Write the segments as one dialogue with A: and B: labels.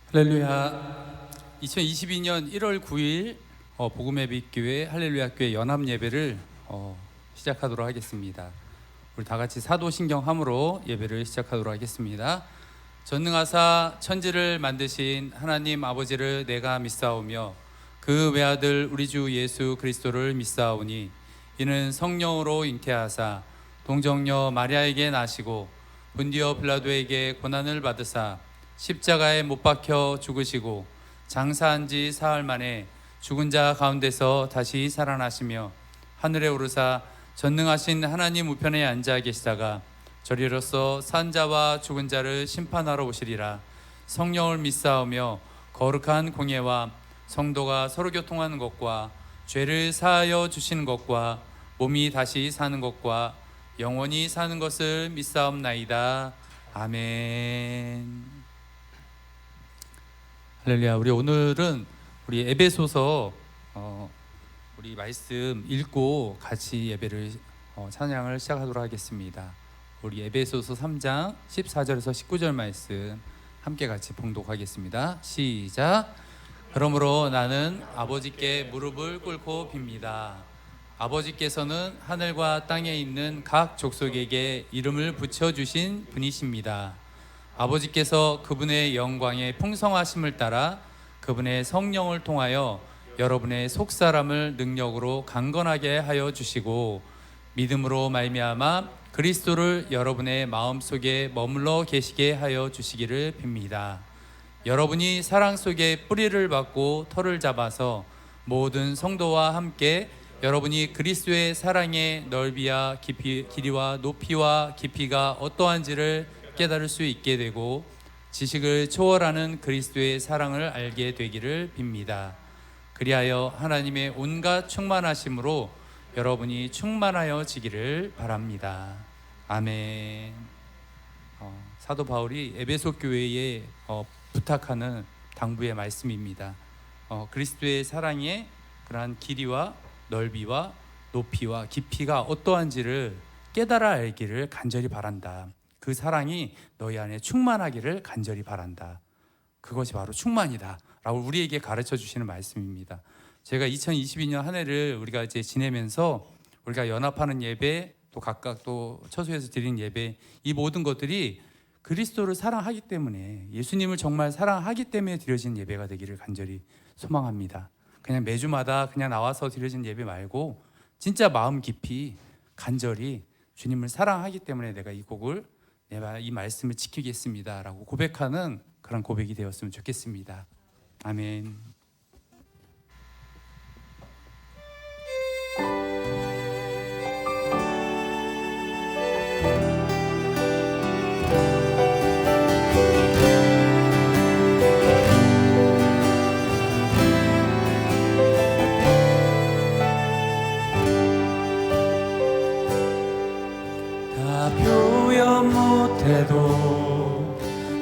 A: 할렐루야. 2022년 1월 9일 복음의 빛 교회 할렐루야 교회 연합 예배를 시작하도록 하겠습니다. 우리 다 같이 사도신경함으로 예배를 시작하도록 하겠습니다. 전능하사 천지를 만드신 하나님 아버지를 내가 믿사오며 그 외아들 우리 주 예수 그리스도를 믿사오니 이는 성령으로 잉태하사 동정녀 마리아에게 나시고 본디오 빌라도에게 고난을 받으사 십자가에 못 박혀 죽으시고 장사한 지 사흘 만에 죽은 자 가운데서 다시 살아나시며 하늘에 오르사 전능하신 하나님 우편에 앉아 계시다가 저리로서 산 자와 죽은 자를 심판하러 오시리라. 성령을 믿사오며 거룩한 공예와 성도가 서로 교통하는 것과 죄를 사하여 주시는 것과 몸이 다시 사는 것과 영원히 사는 것을 믿사옵나이다. 아멘. 할렐루야. 우리 오늘은 우리 에베소서 우리 말씀 읽고 같이 예배를 찬양을 시작하도록 하겠습니다. 우리 에베소서 3장 14절에서 19절 말씀 함께 같이 봉독하겠습니다. 시작. 그러므로 나는 아버지께 무릎을 꿇고 빕니다. 아버지께서는 하늘과 땅에 있는 각 족속에게 이름을 붙여주신 분이십니다. 아버지께서 그분의 영광의 풍성하심을 따라 그분의 성령을 통하여 여러분의 속사람을 능력으로 강건하게 하여 주시고 믿음으로 말미암아 그리스도를 여러분의 마음속에 머물러 계시게 하여 주시기를 빕니다. 여러분이 사랑 속에 뿌리를 받고 털을 잡아서 모든 성도와 함께 여러분이 그리스도의 사랑의 넓이와 길이와 높이와 깊이가 어떠한지를 깨달을 수 있게 되고 지식을 초월하는 그리스도의 사랑을 알게 되기를 빕니다. 그리하여 하나님의 온갖 충만하심으로 여러분이 충만하여지기를 바랍니다. 아멘. 사도 바울이 에베소 교회에 부탁하는 당부의 말씀입니다. 그리스도의 사랑의 그러한 길이와 넓이와 높이와 깊이가 어떠한지를 깨달아 알기를 간절히 바란다. 그 사랑이 너희 안에 충만하기를 간절히 바란다. 그것이 바로 충만이다 라고 우리에게 가르쳐 주시는 말씀입니다. 제가 2022년 한 해를 우리가 이제 지내면서 우리가 연합하는 예배, 또 각각 또 처소에서 드리는 예배, 이 모든 것들이 그리스도를 사랑하기 때문에, 예수님을 정말 사랑하기 때문에 드려진 예배가 되기를 간절히 소망합니다. 그냥 매주마다 그냥 나와서 드려진 예배 말고 진짜 마음 깊이 간절히 주님을 사랑하기 때문에 내가 이 곡을, 내가 이 말씀을 지키겠습니다 라고 고백하는 그런 고백이 되었으면 좋겠습니다. 아멘.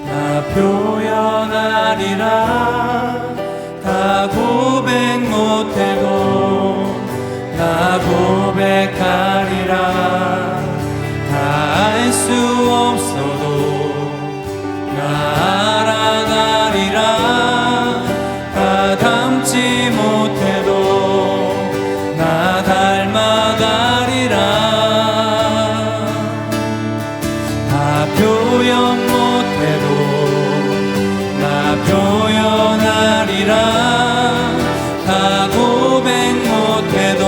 A: 다 표현하리라. 다 고백 못해도 다 고백하리라. 다 알 수 없어도 나 알아가리라. 다 닮지 못해도 나 닮아가리라. 다 표현 못해도 나 표현하리라. 다 고백 못해도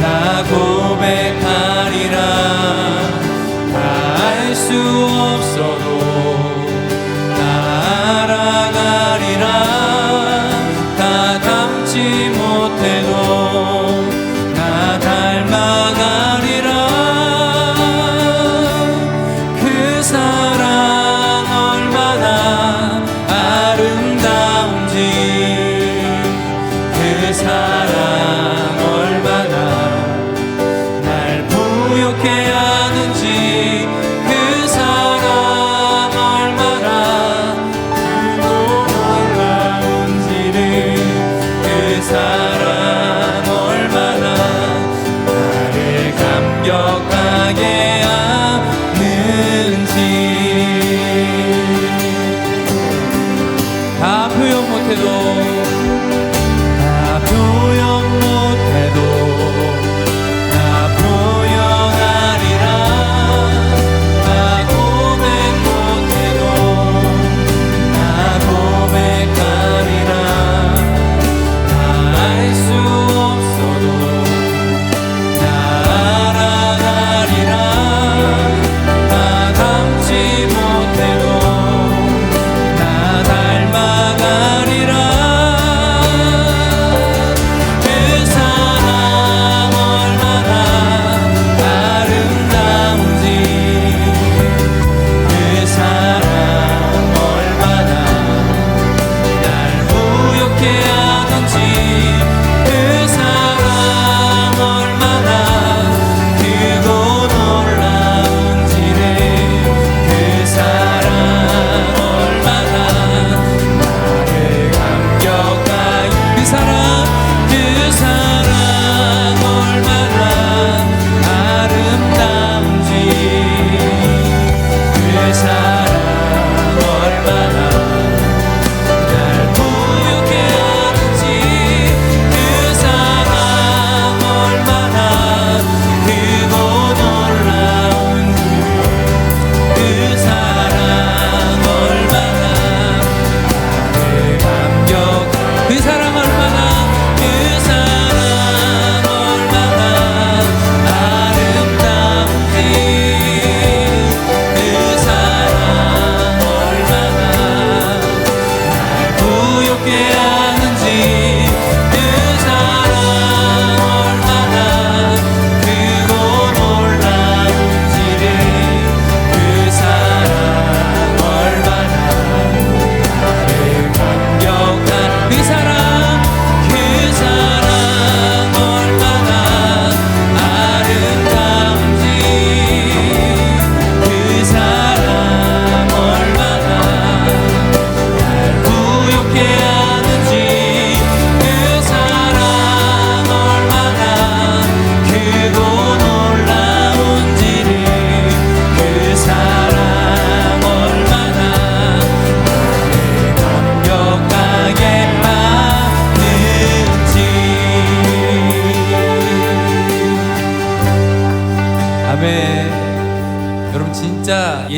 A: 나 고백하리라.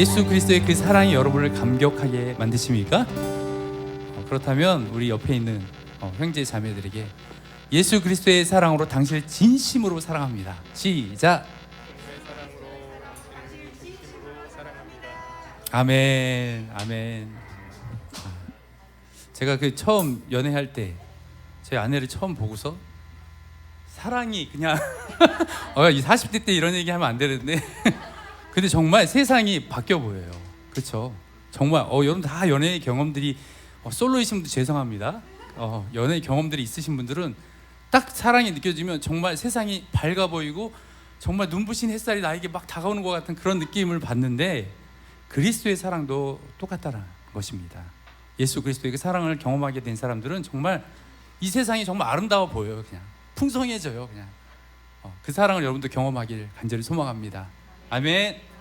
A: 예수 그리스도의 그 사랑이 여러분을 감격하게 만드십니까? 그렇다면 우리 옆에 있는 형제 자매들에게 예수 그리스도의 사랑으로 당신을 진심으로 사랑합니다. 시작. 아멘, 아멘. 제가 그 처음 연애할 때 제 아내를 처음 보고서 사랑이 그냥 40대 때 이런 얘기하면 안 되는데 근데 정말 세상이 바뀌어 보여요. 그렇죠? 정말 여러분 다 연애 경험들이 솔로이신 분들 죄송합니다. 연애 경험들이 있으신 분들은 딱 사랑이 느껴지면 정말 세상이 밝아 보이고 정말 눈부신 햇살이 나에게 막 다가오는 것 같은 그런 느낌을 받는데 그리스도의 사랑도 똑같다는 것입니다. 예수 그리스도의 그 사랑을 경험하게 된 사람들은 정말 이 세상이 정말 아름다워 보여요. 그냥 풍성해져요. 그냥 그 사랑을 여러분도 경험하길 간절히 소망합니다. 아멘.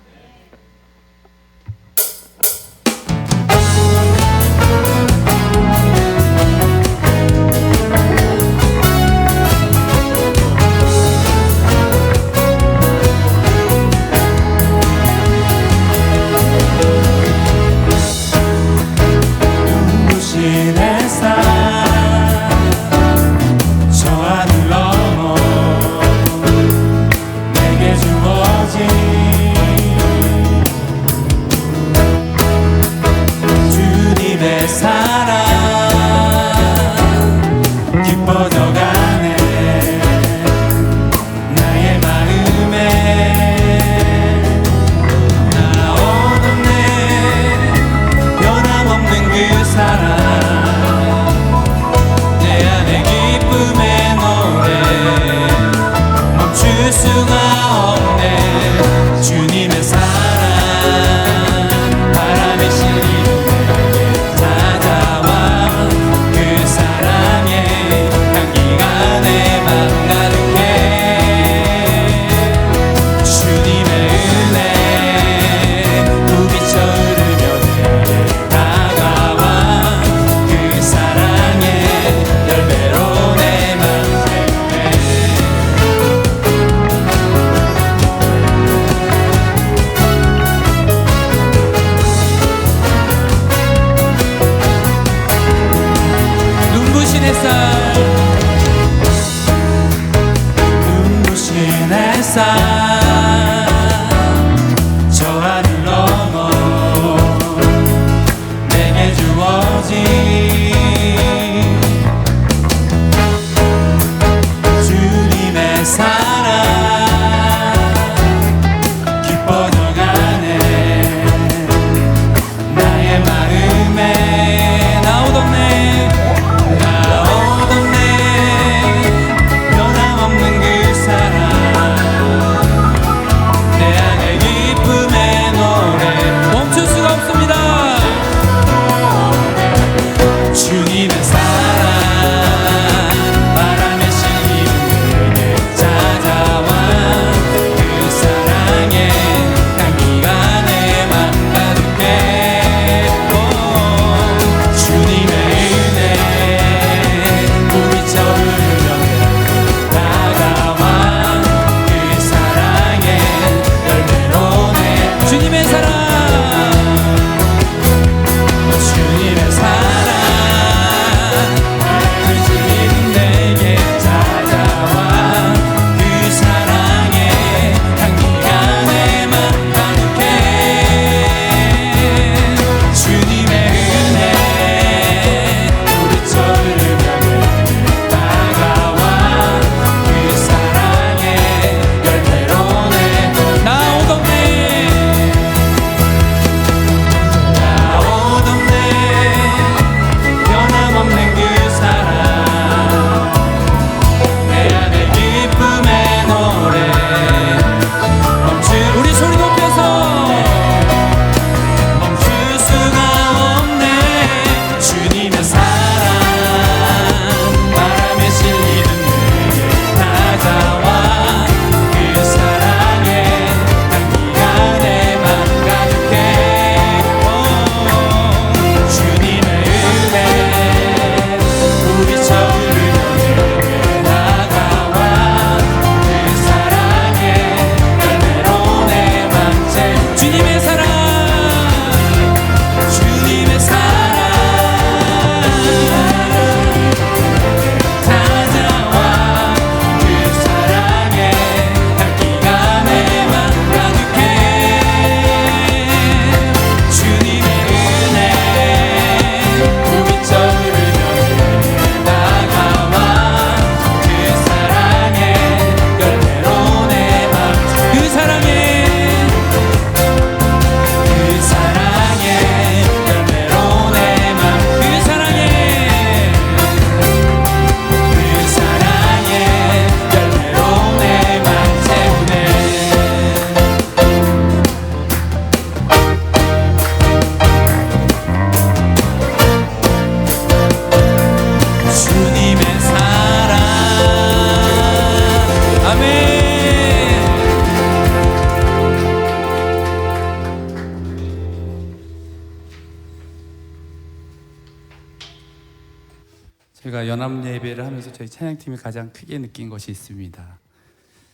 A: 저희가 연합 예배를 하면서 저희 찬양팀이 가장 크게 느낀 것이 있습니다.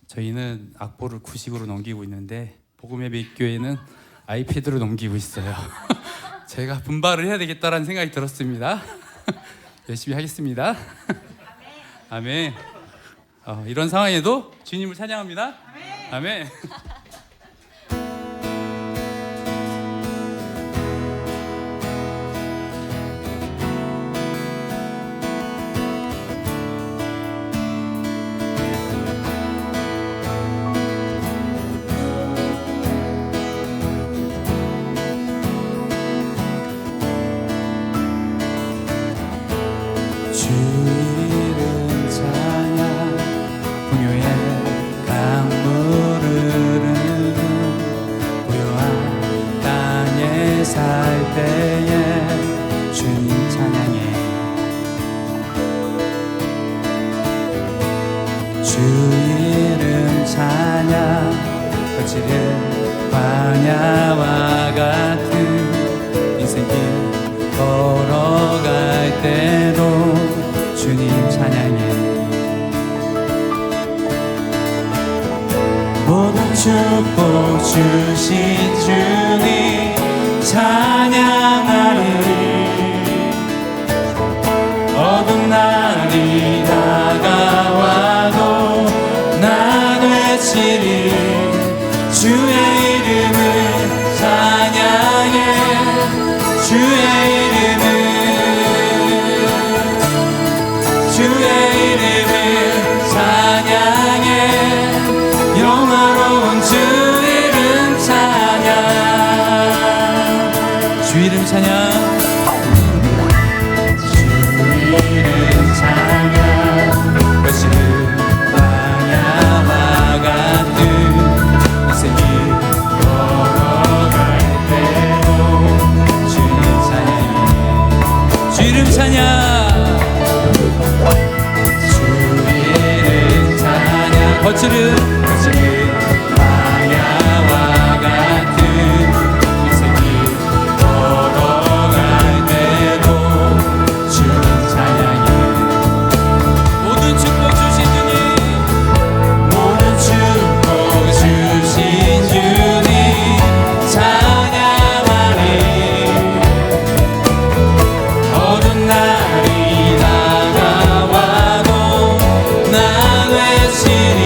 A: 저희는 악보를 구식으로 넘기고 있는데 복음예배 교회는 아이패드로 넘기고 있어요. 제가 분발을 해야 되겠다라는 생각이 들었습니다. 열심히 하겠습니다. 아멘. 이런 상황에도 주님을 찬양합니다. 아멘.
B: 주 이름 찬양 풍요의 강물을 흐르는 고요한 땅에 살 때에 주님 찬양해 주 이름 찬양 거칠은 광야와 같은 인생길 걸어갈 때도 주님 찬양해 모든 축복 주신 주님 찬양하리 어두운 날이 다가와도 난 외치리 주의 이름을 찬양해 주의 이름을 찬양해 영화로운 주 이름 찬양 주 이름 찬양 주 이름 찬양 거칠은 광야와 같은 인생이 걸어갈 때도 주님 찬양해 주 이름 찬양 거칠은 광야와 같은 인생이 걸어갈 때도 주님 찬양해 모든 축복 주신 주님 모든 축복 주신 주님 찬양하리 어두운 날이 다가와도 난 외치리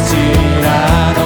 B: 나를지라도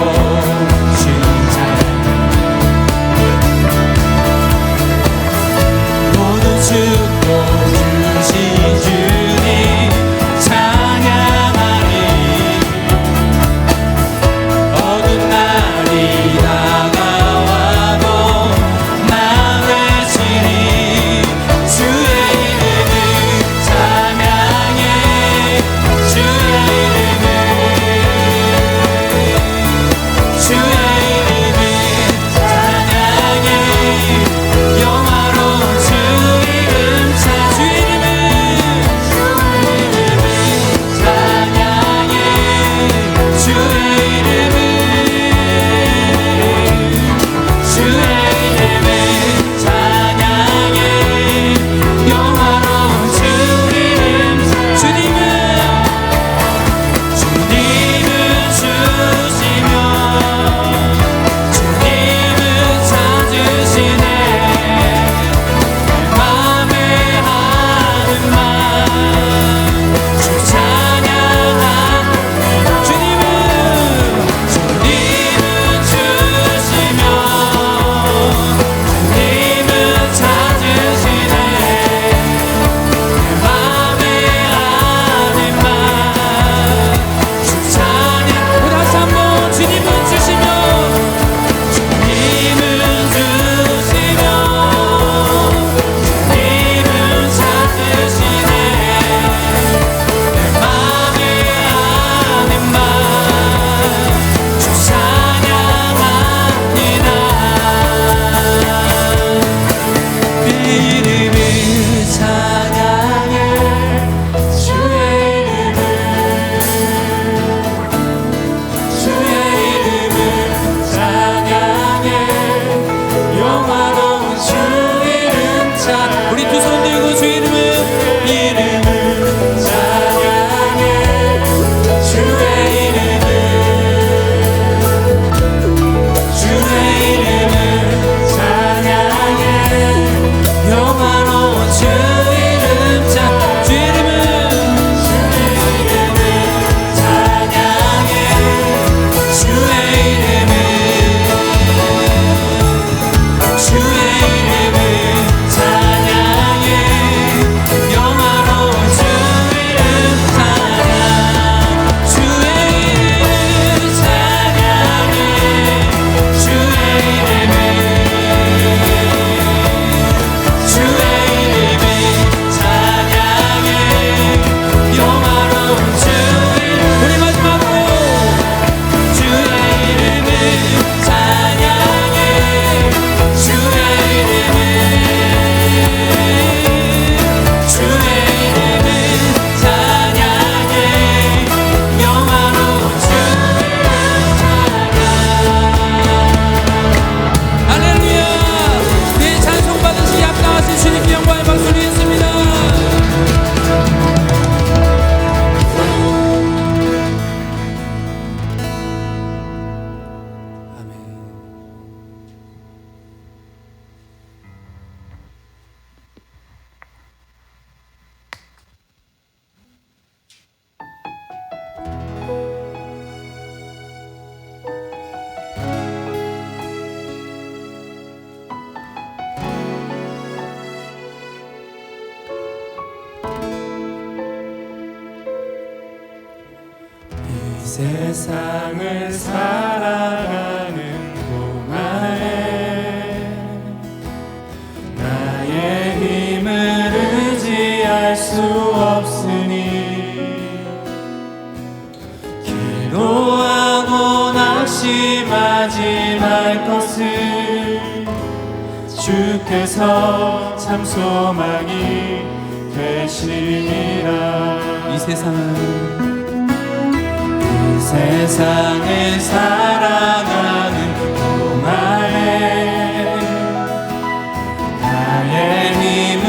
B: 세상을 살아가는 동안에 나의 힘을 의지할 수 없으니 기도하고 낙심하지 말 것을 주께서 참 소망이 되시리라.
A: 이 세상은
B: 세상을 살아가는 동안에 나의 힘을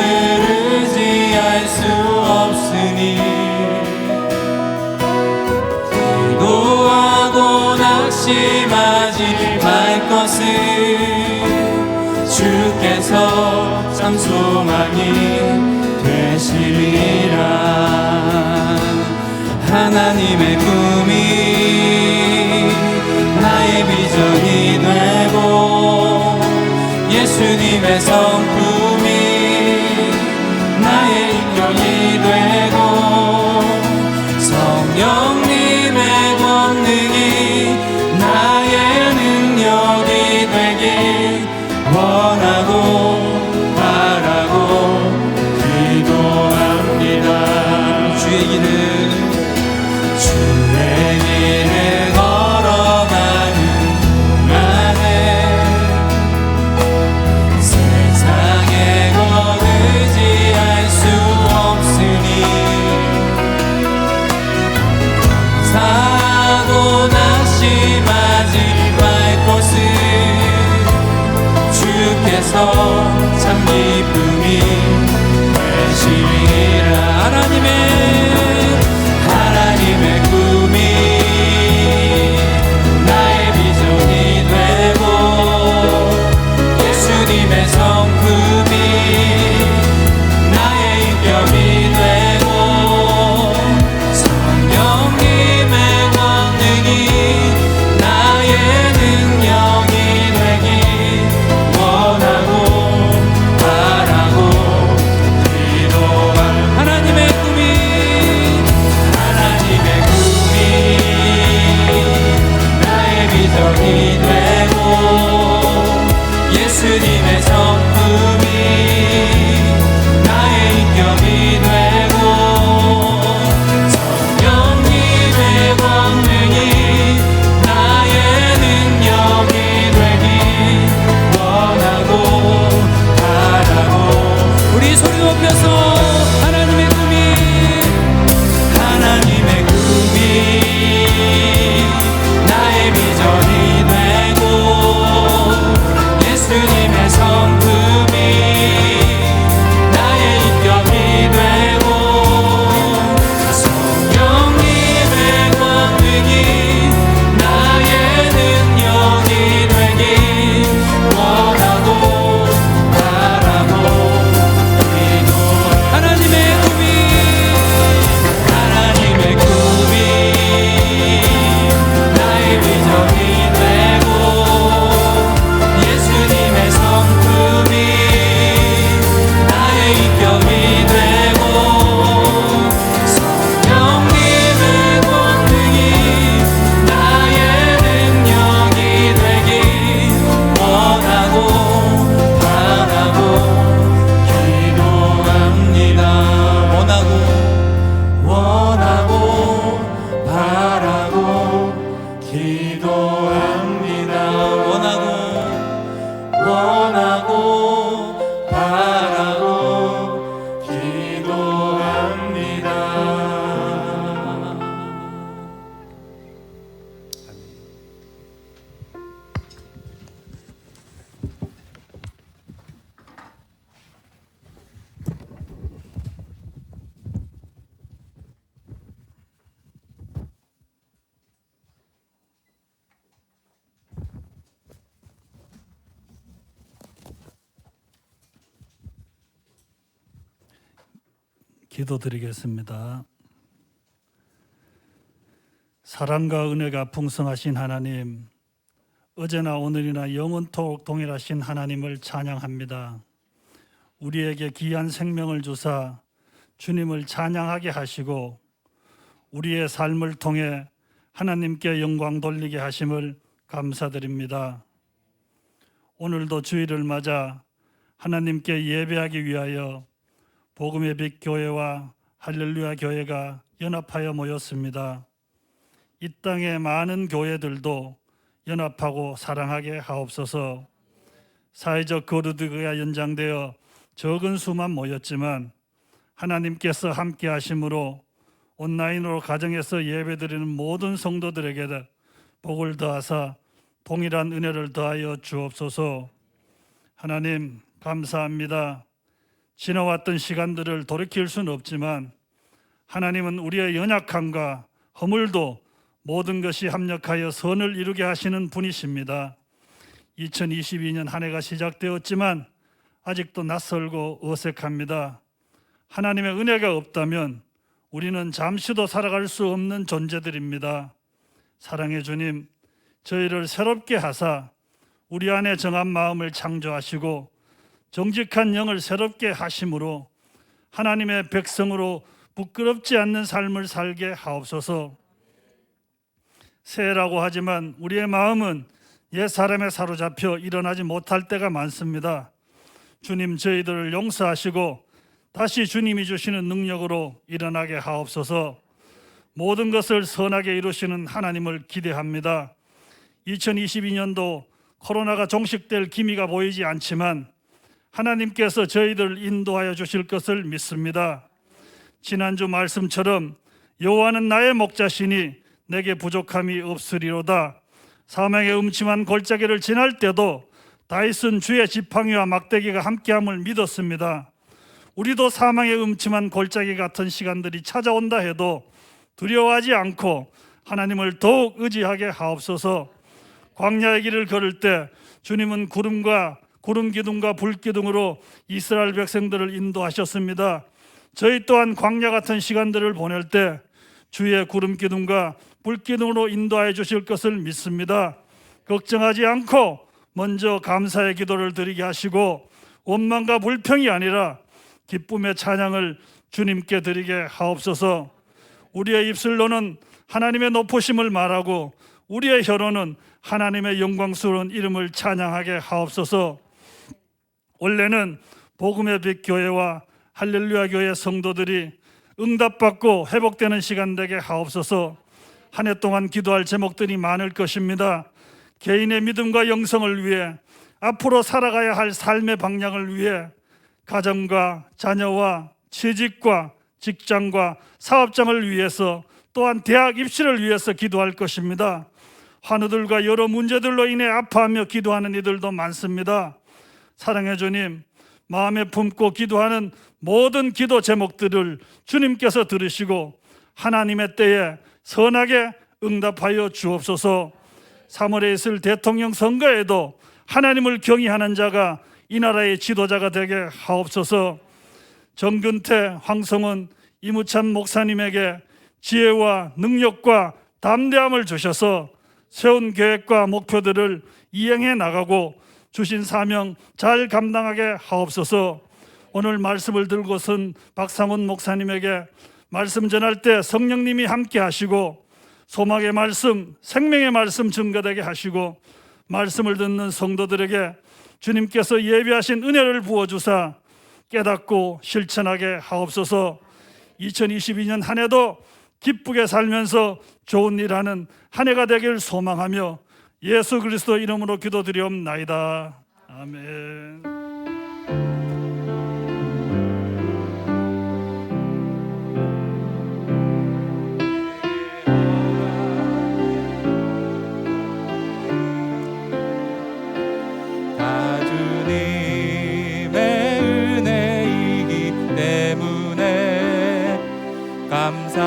B: 의지할 수 없으니 기도하고 낙심하지 말 것을 주께서 참 소망이 되시리라. 하나님의 꿈이 나의 비전이 되고 예수님의 성품이 나의 인격이 되고 성령님의 권능이 나의 능력이 되길 원하고 바라고 기도합니다. 주의 길을 걸어가는 동안에 세상에 것 의지할 수 없으니 사고 낙심하지 말 것을 주께서 참 기쁨이 되시리라. 하나님의 꿈이 나의 비전이 되고 예수님의 성품이 나의 인격이 되고 성령님의 권능이 나의 능력이 되길 원하고 바라고 기도합니다. 하나님의 꿈이 나의 비전이 되고 예수님의 성품이 나의 인격이 되고 성령님의 권능이 나의 능력이 되길 원하고 바라고 우리 소리 높여서 하나님의 꿈이 나의 비전이 되고 예수님의 성품이 나의 인격이 되고 성령님의 권능이 나의 능력이 되길 원하고 바라고 기도합니다. 하나님의 꿈이 나의 비전이 되고 예수님의 성품이 나의 인격이 되고 성령님의 권능이 나의 능력이 되길 원하고 바라고 기도합니다. 원하고 바라고 기도합니다. 원하고 바라고 기도합니다.
C: 기도드리겠습니다. 사랑과 은혜가 풍성하신 하나님, 어제나 오늘이나 영원토록 동일하신 하나님을 찬양합니다. 우리에게 귀한 생명을 주사 주님을 찬양하게 하시고 우리의 삶을 통해 하나님께 영광 돌리게 하심을 감사드립니다. 오늘도 주일을 맞아 하나님께 예배하기 위하여 복음의 빛 교회와 할렐루야 교회가 연합하여 모였습니다. 이 땅의 많은 교회들도 연합하고 사랑하게 하옵소서. 사회적 거리두기가 연장되어 적은 수만 모였지만 하나님께서 함께 하심으로 온라인으로 가정에서 예배드리는 모든 성도들에게 복을 더하사 동일한 은혜를 더하여 주옵소서. 하나님 감사합니다. 지나왔던 시간들을 돌이킬 수는 없지만 하나님은 우리의 연약함과 허물도 모든 것이 합력하여 선을 이루게 하시는 분이십니다. 2022년 한 해가 시작되었지만 아직도 낯설고 어색합니다. 하나님의 은혜가 없다면 우리는 잠시도 살아갈 수 없는 존재들입니다. 사랑의 주님, 저희를 새롭게 하사 우리 안에 정한 마음을 창조하시고 정직한 영을 새롭게 하심으로 하나님의 백성으로 부끄럽지 않는 삶을 살게 하옵소서. 새해라고 하지만 우리의 마음은 옛 사람에 사로잡혀 일어나지 못할 때가 많습니다. 주님, 저희들을 용서하시고 다시 주님이 주시는 능력으로 일어나게 하옵소서. 모든 것을 선하게 이루시는 하나님을 기대합니다. 2022년도 코로나가 종식될 기미가 보이지 않지만 하나님께서 저희들 인도하여 주실 것을 믿습니다. 지난주 말씀처럼 여호와는 나의 목자시니 내게 부족함이 없으리로다. 사망의 음침한 골짜기를 지날 때도 다윗은 주의 지팡이와 막대기가 함께함을 믿었습니다. 우리도 사망의 음침한 골짜기 같은 시간들이 찾아온다 해도 두려워하지 않고 하나님을 더욱 의지하게 하옵소서. 광야의 길을 걸을 때 주님은 구름 기둥과 불 기둥으로 이스라엘 백성들을 인도하셨습니다. 저희 또한 광야 같은 시간들을 보낼 때 주의 구름 기둥과 불 기둥으로 인도하여 주실 것을 믿습니다. 걱정하지 않고 먼저 감사의 기도를 드리게 하시고 원망과 불평이 아니라 기쁨의 찬양을 주님께 드리게 하옵소서. 우리의 입술로는 하나님의 높으심을 말하고 우리의 혀로는 하나님의 영광스러운 이름을 찬양하게 하옵소서. 원래는 복음의 빛 교회와 할렐루야 교회 성도들이 응답받고 회복되는 시간 되게 하옵소서. 한 해 동안 기도할 제목들이 많을 것입니다. 개인의 믿음과 영성을 위해, 앞으로 살아가야 할 삶의 방향을 위해, 가정과 자녀와 취직과 직장과 사업장을 위해서, 또한 대학 입시를 위해서 기도할 것입니다. 환우들과 여러 문제들로 인해 아파하며 기도하는 이들도 많습니다. 사랑의 주님, 마음에 품고 기도하는 모든 기도 제목들을 주님께서 들으시고 하나님의 때에 선하게 응답하여 주옵소서. 3월에 있을 대통령 선거에도 하나님을 경외하는 자가 이 나라의 지도자가 되게 하옵소서. 정근태, 황성은, 이무찬 목사님에게 지혜와 능력과 담대함을 주셔서 세운 계획과 목표들을 이행해 나가고 주신 사명 잘 감당하게 하옵소서. 오늘 말씀을 들고선 박상훈 목사님에게 말씀 전할 때 성령님이 함께 하시고 소망의 말씀, 생명의 말씀 증거되게 하시고 말씀을 듣는 성도들에게 주님께서 예비하신 은혜를 부어주사 깨닫고 실천하게 하옵소서. 2022년 한 해도 기쁘게 살면서 좋은 일하는 한 해가 되길 소망하며 예수 그리스도 이름으로 기도드리옵나이다. 아멘.
B: 다 주님의 은혜이기 때문에 감사하는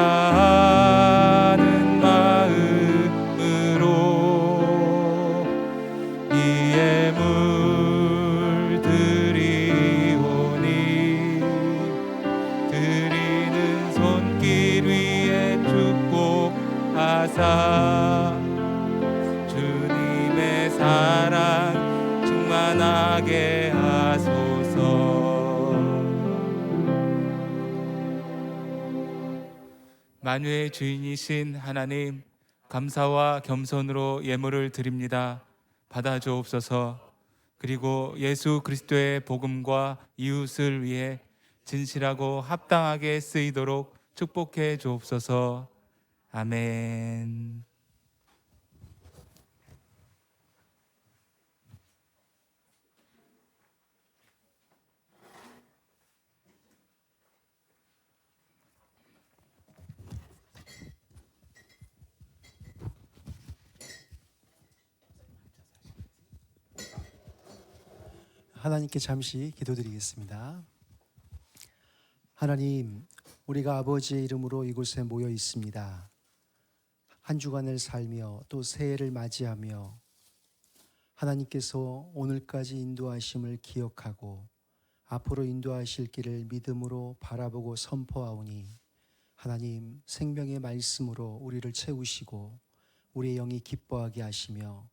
B: 마음으로 이 예물 드리오니 드리는 손길 위에 축복하사 주님의 사랑 충만하게 하소서. 만유의 주인이신 하나님, 감사와 겸손으로 예물을 드립니다. 받아 주옵소서. 그리고 예수 그리스도의 복음과 이웃을 위해 진실하고 합당하게 쓰이도록 축복해 주옵소서. 아멘.
D: 하나님께 잠시 기도드리겠습니다. 하나님, 우리가 아버지의 이름으로 이곳에 모여 있습니다. 한 주간을 살며 또 새해를 맞이하며 하나님께서 오늘까지 인도하심을 기억하고 앞으로 인도하실 길을 믿음으로 바라보고 선포하오니 하나님, 생명의 말씀으로 우리를 채우시고 우리의 영이 기뻐하게 하시며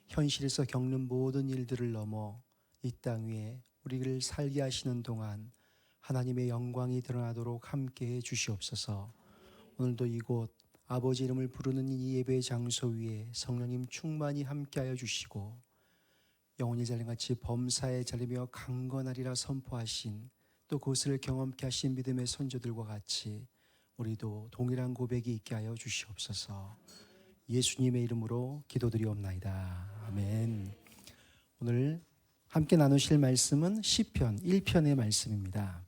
D: 현실에서 겪는 모든 일들을 넘어 이 땅 위에 우리를 살게 하시는 동안 하나님의 영광이 드러나도록 함께해 주시옵소서. 오늘도 이곳 아버지 이름을 부르는 이 예배 장소 위에 성령님 충만히 함께하여 주시고 영혼의 잔리같이 범사에 자리며 강건하리라 선포하신 또 그것을 경험케 하신 믿음의 선조들과 같이 우리도 동일한 고백이 있게 하여 주시옵소서. 예수님의 이름으로 기도드리옵나이다. 아멘. 오늘 함께 나누실 말씀은 시편 1편의 말씀입니다.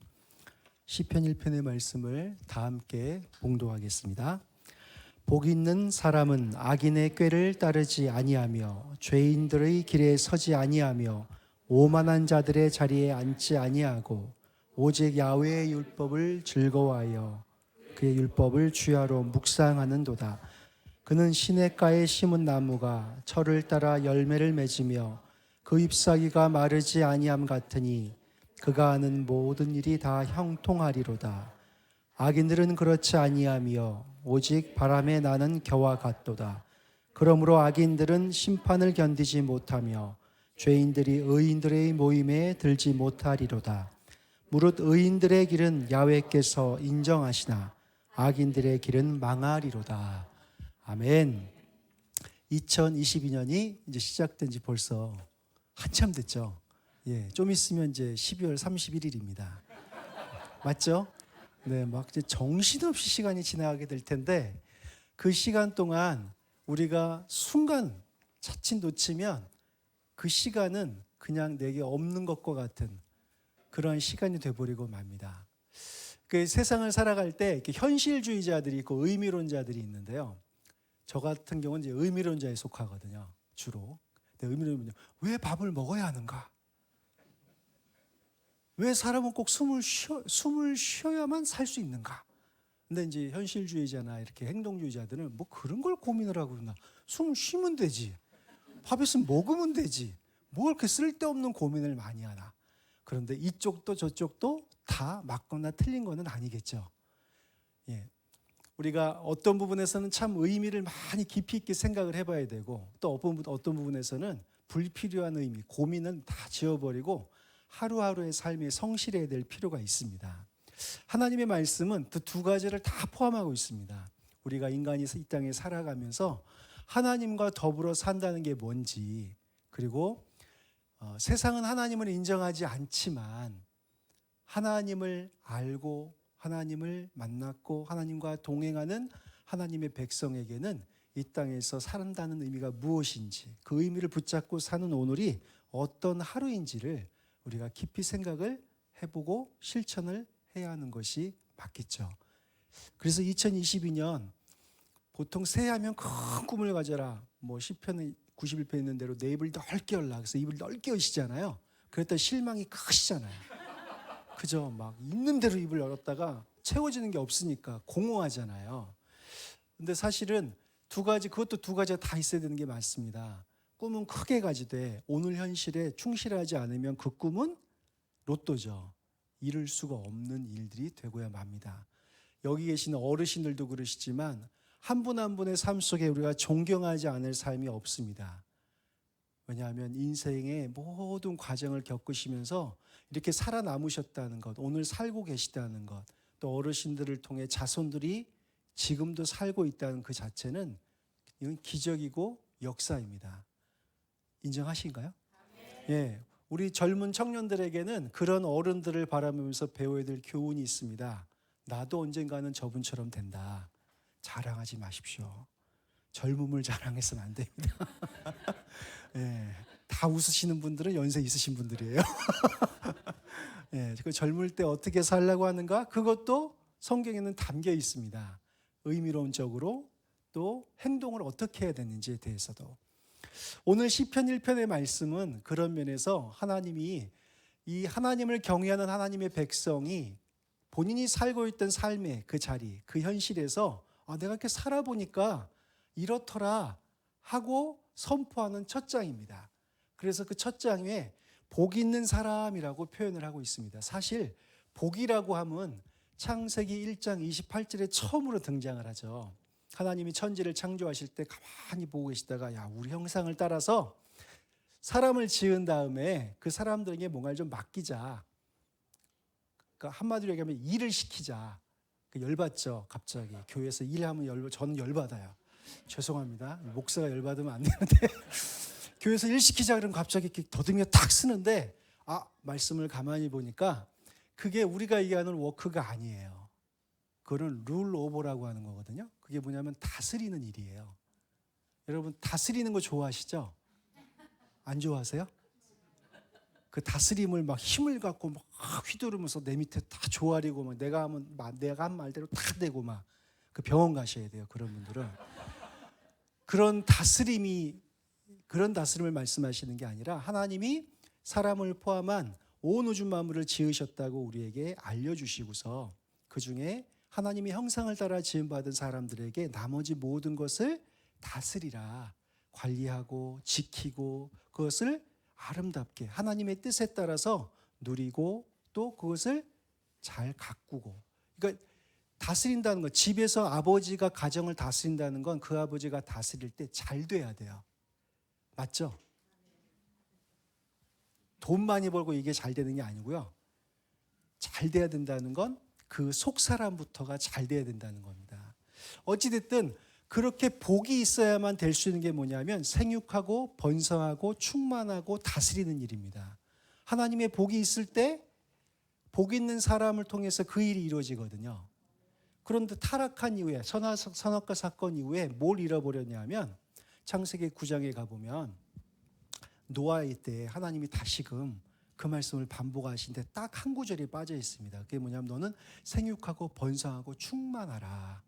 D: 시편 1편의 말씀을 다 함께 봉독하겠습니다. 복 있는 사람은 악인의 꾀를 따르지 아니하며 죄인들의 길에 서지 아니하며 오만한 자들의 자리에 앉지 아니하고 오직 야훼의 율법을 즐거워하여 그의 율법을 주야로 묵상하는도다. 그는 시냇가에 심은 나무가 철을 따라 열매를 맺으며 그 잎사귀가 마르지 아니함 같으니 그가 하는 모든 일이 다 형통하리로다. 악인들은 그렇지 아니하며 오직 바람에 나는 겨와 같도다. 그러므로 악인들은 심판을 견디지 못하며 죄인들이 의인들의 모임에 들지 못하리로다. 무릇 의인들의 길은 야훼께서 인정하시나 악인들의 길은 망하리로다. 아멘. 2022년이 이제 시작된 지 벌써 한참 됐죠. 예, 좀 있으면 이제 12월 31일입니다. 맞죠? 네, 막 이제 정신없이 시간이 지나가게 될 텐데 그 시간 동안 우리가 순간 자칫 놓치면 그 시간은 그냥 내게 없는 것과 같은 그런 시간이 돼버리고 맙니다. 그 세상을 살아갈 때 이렇게 현실주의자들이 있고 의미론자들이 있는데요. 저 같은 경우는 이제 의미론자에 속하거든요. 주로. 의미론자는 왜 밥을 먹어야 하는가? 왜 사람은 꼭 숨을 쉬어야만 살 수 있는가? 근데 이제 현실주의자나 이렇게 행동주의자들은 뭐 그런 걸 고민을 하고 그러나 숨을 쉬면 되지. 밥 있으면 먹으면 되지. 뭐 이렇게 쓸데없는 고민을 많이 하나? 그런데 이쪽도 저쪽도 다 맞거나 틀린 거는 아니겠죠. 예. 우리가 어떤 부분에서는 참 의미를 많이 깊이 있게 생각을 해봐야 되고 또 어떤 부분에서는 불필요한 의미, 고민은 다 지워버리고 하루하루의 삶에 성실해야 될 필요가 있습니다. 하나님의 말씀은 그 두 가지를 다 포함하고 있습니다. 우리가 인간이 이 땅에 살아가면서 하나님과 더불어 산다는 게 뭔지, 그리고 세상은 하나님을 인정하지 않지만 하나님을 알고 하나님을 만났고 하나님과 동행하는 하나님의 백성에게는 이 땅에서 산다는 의미가 무엇인지, 그 의미를 붙잡고 사는 오늘이 어떤 하루인지를 우리가 깊이 생각을 해보고 실천을 해야 하는 것이 맞겠죠. 그래서 2022년 보통 새해하면 큰 꿈을 가져라. 뭐 시편 91편에 있는 대로 내 입을 넓게 열라. 그래서 입을 넓게 여시잖아요. 그랬더니 실망이 크시잖아요. 그죠? 막 있는 대로 입을 열었다가 채워지는 게 없으니까 공허하잖아요. 근데 사실은 그것도 두 가지가 다 있어야 되는 게 맞습니다. 꿈은 크게 가지되 오늘 현실에 충실하지 않으면 그 꿈은 로또죠. 이룰 수가 없는 일들이 되고야 맙니다. 여기 계시는 어르신들도 그러시지만 한 분 한 분의 삶 속에 우리가 존경하지 않을 삶이 없습니다. 왜냐하면 인생의 모든 과정을 겪으시면서 이렇게 살아남으셨다는 것, 오늘 살고 계시다는 것, 또 어르신들을 통해 자손들이 지금도 살고 있다는 그 자체는 이건 기적이고 역사입니다. 인정하신가요? 예. 우리 젊은 청년들에게는 그런 어른들을 바라보면서 배워야 될 교훈이 있습니다. 나도 언젠가는 저분처럼 된다. 자랑하지 마십시오. 젊음을 자랑해서는 안 됩니다. 예. 다 웃으시는 분들은 연세 있으신 분들이에요. 예. 그 젊을 때 어떻게 살라고 하는가? 그것도 성경에는 담겨 있습니다. 의미론적으로 또 행동을 어떻게 해야 되는지에 대해서도. 오늘 시편 1편의 말씀은 그런 면에서 하나님이 이 하나님을 경외하는 하나님의 백성이 본인이 살고 있던 삶의 그 자리, 그 현실에서 내가 이렇게 살아보니까 이렇더라 하고 선포하는 첫 장입니다. 그래서 그 첫 장에 복 있는 사람이라고 표현을 하고 있습니다. 사실 복이라고 하면 창세기 1장 28절에 처음으로 등장을 하죠. 하나님이 천지를 창조하실 때 가만히 보고 계시다가 야, 우리 형상을 따라서 사람을 지은 다음에 그 사람들에게 뭔가를 좀 맡기자. 그러니까 한마디로 얘기하면 일을 시키자. 열받죠. 갑자기 교회에서 일하면 저는 열받아요. 죄송합니다. 목사가 열받으면 안 되는데 교회에서 일 시키자 그러면 갑자기 이렇게 더듬여 탁 쓰는데 말씀을 가만히 보니까 그게 우리가 얘기하는 워크가 아니에요. 그거는 룰 오버라고 하는 거거든요. 그게 뭐냐면 다스리는 일이에요. 여러분 다스리는 거 좋아하시죠? 안 좋아하세요? 그 다스림을 막 힘을 갖고 막 휘두르면서 내 밑에 다 조아리고 막 내가 한 말대로 다 되고 막 그 병원 가셔야 돼요. 그런 분들은 그런 다스림을 말씀하시는 게 아니라 하나님이 사람을 포함한 온 우주 만물을 지으셨다고 우리에게 알려주시고서 그 중에 하나님의 형상을 따라 지음받은 사람들에게 나머지 모든 것을 다스리라, 관리하고 지키고 그것을 아름답게 하나님의 뜻에 따라서 누리고 또 그것을 잘 가꾸고. 그러니까 다스린다는 것, 집에서 아버지가 가정을 다스린다는 건 그 아버지가 다스릴 때 잘 돼야 돼요. 맞죠? 돈 많이 벌고 이게 잘 되는 게 아니고요. 잘 돼야 된다는 건 그 속 사람부터가 잘 돼야 된다는 겁니다. 어찌됐든 그렇게 복이 있어야만 될 수 있는 게 뭐냐면 생육하고 번성하고 충만하고 다스리는 일입니다. 하나님의 복이 있을 때 복 있는 사람을 통해서 그 일이 이루어지거든요. 그런데 타락한 이후에 선악과 사건 이후에 뭘 잃어버렸냐면 창세기 9장에 가보면 노아의 때 하나님이 다시금 그 말씀을 반복하시는데 딱 한 구절이 빠져 있습니다. 그게 뭐냐면 너는 생육하고 번성하고 충만하라.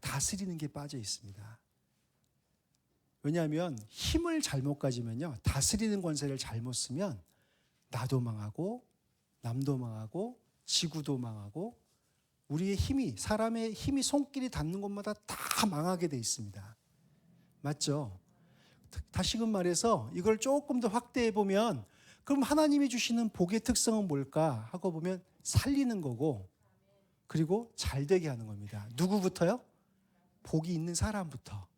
D: 다스리는 게 빠져 있습니다. 왜냐하면 힘을 잘못 가지면요, 다스리는 권세를 잘못 쓰면 나도 망하고 남도 망하고 지구도 망하고 우리의 힘이, 사람의 힘이 손길이 닿는 곳마다 다 망하게 돼 있습니다. 맞죠? 다시금 말해서 이걸 조금 더 확대해 보면 그럼 하나님이 주시는 복의 특성은 뭘까 하고 보면 살리는 거고 그리고 잘 되게 하는 겁니다. 누구부터요? 복이 있는 사람부터.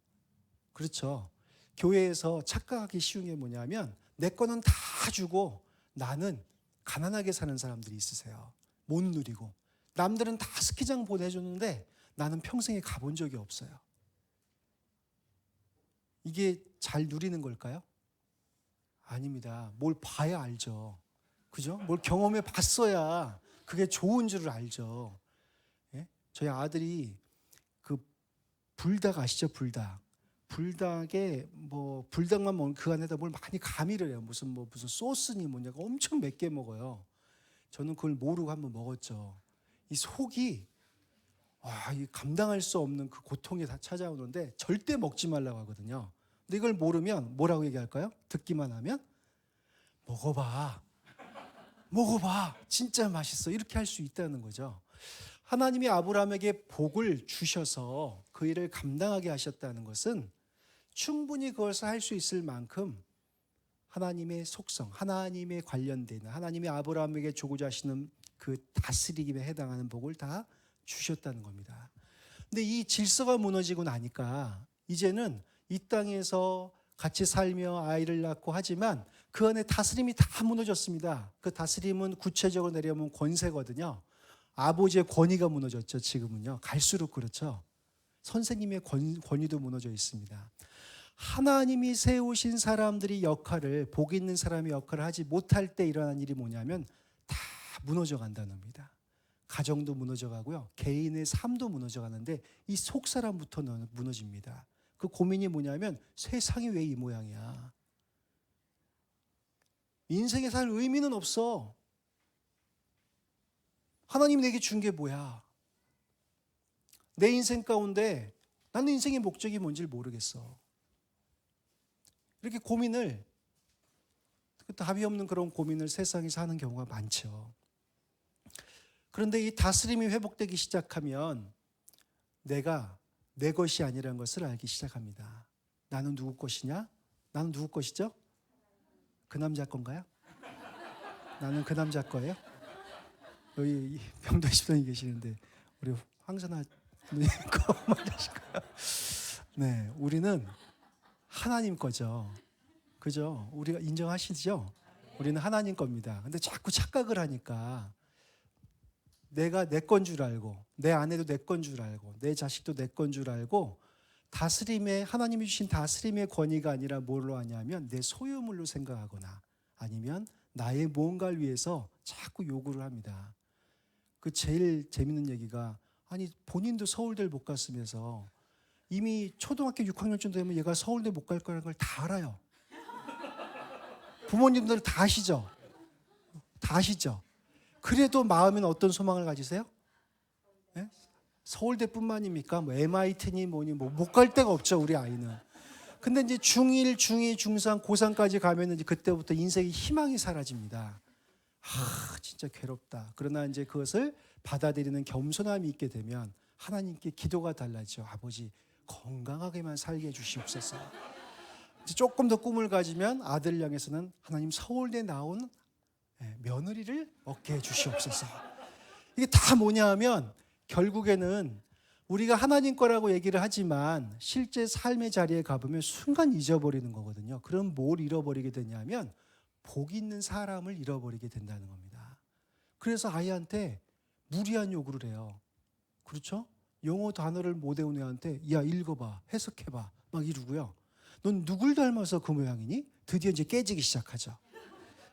D: 그렇죠. 교회에서 착각하기 쉬운 게 뭐냐면 내 거는 다 주고 나는 가난하게 사는 사람들이 있으세요. 못 누리고. 남들은 다 스키장 보내줬는데 나는 평생에 가본 적이 없어요. 이게 잘 누리는 걸까요? 아닙니다. 뭘 봐야 알죠. 그죠? 뭘 경험해 봤어야 그게 좋은 줄을 알죠. 예? 저희 아들이 그 불닭 아시죠? 불닭에 뭐 불닭만 먹는 그 안에다 뭘 많이 가미를 해요. 무슨 소스니 뭐냐가 엄청 맵게 먹어요. 저는 그걸 모르고 한번 먹었죠. 이 속이 이 감당할 수 없는 그 고통이 다 찾아오는데 절대 먹지 말라고 하거든요. 근데 이걸 모르면 뭐라고 얘기할까요? 듣기만 하면 먹어봐 진짜 맛있어 이렇게 할 수 있다는 거죠. 하나님이 아브라함에게 복을 주셔서 그 일을 감당하게 하셨다는 것은 충분히 그것을 할 수 있을 만큼 하나님의 속성, 하나님에 관련된 하나님이 아브라함에게 주고자 하시는 그 다스리기에 해당하는 복을 다 주셨다는 겁니다. 근데 이 질서가 무너지고 나니까 이제는 이 땅에서 같이 살며 아이를 낳고 하지만 그 안에 다스림이 다 무너졌습니다. 그 다스림은 구체적으로 내려오면 권세거든요. 아버지의 권위가 무너졌죠. 지금은요. 갈수록 그렇죠. 선생님의 권위도 무너져 있습니다. 하나님이 세우신 사람들이 역할을, 복 있는 사람의 역할을 하지 못할 때 일어난 일이 뭐냐면 다 무너져 간다는 겁니다. 가정도 무너져 가고요, 개인의 삶도 무너져 가는데 이 속 사람부터 무너집니다. 그 고민이 뭐냐면 세상이 왜 이 모양이야? 인생에 살 의미는 없어. 하나님 내게 준 게 뭐야? 내 인생 가운데 나는 인생의 목적이 뭔지 모르겠어. 이렇게 고민을, 답이 없는 그런 고민을 세상에서 하는 경우가 많죠. 그런데 이 다스림이 회복되기 시작하면 내가 내 것이 아니라는 것을 알기 시작합니다. 나는 누구 것이냐? 나는 누구 것이죠? 그 남자 건가요? 나는 그 남자 거예요? 여기 병도 집사님 계시는데 우리 황선아 누님 거 맞으실까요? 네, 우리는 하나님 거죠. 그죠? 우리가 인정하시죠? 우리는 하나님 겁니다. 근데 자꾸 착각을 하니까 내가 내 건 줄 알고, 내 아내도 내 건 줄 알고, 내 자식도 내 건 줄 알고, 다스림의, 하나님이 주신 다스림의 권위가 아니라 뭘로 하냐면 내 소유물로 생각하거나 아니면 나의 무언가를 위해서 자꾸 요구를 합니다. 그 제일 재밌는 얘기가, 아니 본인도 서울대를 못 갔으면서 이미 초등학교 6학년쯤 되면 얘가 서울대 못 갈 거라는 걸 다 알아요. 부모님들 다 아시죠? 다 아시죠? 그래도 마음에는 어떤 소망을 가지세요? 네? 서울대뿐만입니까? 뭐 MIT니 뭐니 뭐 못 갈 데가 없죠, 우리 아이는. 근데 이제 중1, 중2, 중3, 고3까지 가면은 이제 그때부터 인생의 희망이 사라집니다. 진짜 괴롭다. 그러나 이제 그것을 받아들이는 겸손함이 있게 되면 하나님께 기도가 달라지죠. 아버지, 건강하게만 살게 해주시옵소서. 이제 조금 더 꿈을 가지면 아들을 향해서는 하나님 서울대 나온 며느리를 얻게 해주시옵소서. 이게 다 뭐냐 하면 결국에는 우리가 하나님 거라고 얘기를 하지만 실제 삶의 자리에 가보면 순간 잊어버리는 거거든요. 그럼 뭘 잃어버리게 되냐면 복 있는 사람을 잃어버리게 된다는 겁니다. 그래서 아이한테 무리한 요구를 해요. 그렇죠? 영어 단어를 못 외우는 애한테 야 읽어봐, 해석해봐 막 이러고요. 넌 누굴 닮아서 그 모양이니? 드디어 이제 깨지기 시작하죠.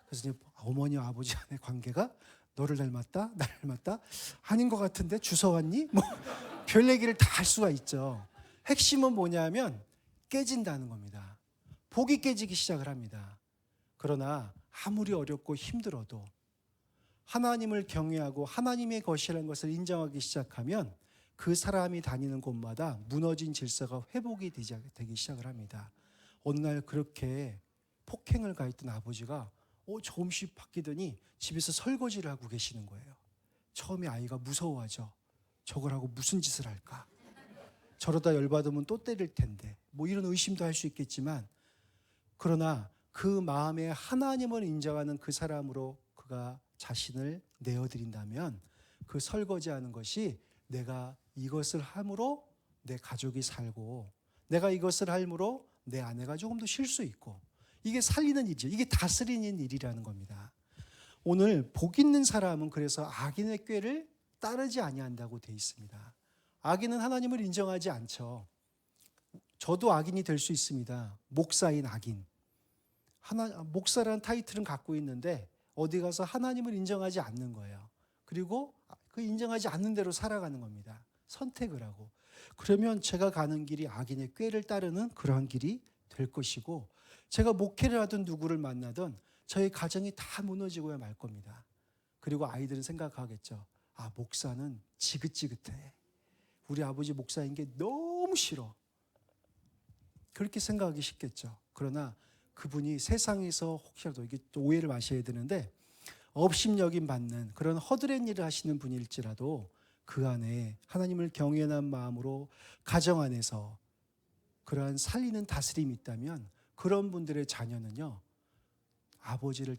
D: 그래서 이제 어머니와 아버지 간의 관계가 너를 닮았다? 나를 닮았다? 아닌 것 같은데 주워왔니? 뭐 별 얘기를 다 할 수가 있죠. 핵심은 뭐냐면 깨진다는 겁니다. 복이 깨지기 시작을 합니다. 그러나 아무리 어렵고 힘들어도 하나님을 경외하고 하나님의 것이라는 것을 인정하기 시작하면 그 사람이 다니는 곳마다 무너진 질서가 회복이 되기 시작을 합니다. 어느 날 그렇게 폭행을 가했던 아버지가 조금씩 바뀌더니 집에서 설거지를 하고 계시는 거예요. 처음에 아이가 무서워하죠. 저걸 하고 무슨 짓을 할까? 저러다 열받으면 또 때릴 텐데. 뭐 이런 의심도 할 수 있겠지만, 그러나 그 마음에 하나님을 인정하는 그 사람으로 그가 자신을 내어드린다면 그 설거지하는 것이 내가 이것을 함으로 내 가족이 살고, 내가 이것을 함으로 내 아내가 조금 더 쉴 수 있고, 이게 살리는 일이죠. 이게 다스리는 일이라는 겁니다. 오늘 복 있는 사람은 그래서 악인의 꾀를 따르지 아니한다고 돼 있습니다. 악인은 하나님을 인정하지 않죠. 저도 악인이 될 수 있습니다. 목사인 악인. 목사라는 타이틀은 갖고 있는데 어디 가서 하나님을 인정하지 않는 거예요. 그리고 그 인정하지 않는 대로 살아가는 겁니다. 선택을 하고. 그러면 제가 가는 길이 악인의 꾀를 따르는 그러한 길이 될 것이고, 제가 목회를 하든 누구를 만나든 저희 가정이 다 무너지고야 말 겁니다. 그리고 아이들은 생각하겠죠. 목사는 지긋지긋해. 우리 아버지 목사인 게 너무 싫어. 그렇게 생각하기 쉽겠죠. 그러나 그분이 세상에서 혹시라도, 이게 오해를 마셔야 되는데, 업신여김 받는 그런 허드렛 일을 하시는 분일지라도 그 안에 하나님을 경외하는 마음으로 가정 안에서 그러한 살리는 다스림이 있다면 그런 분들의 자녀는요, 아버지를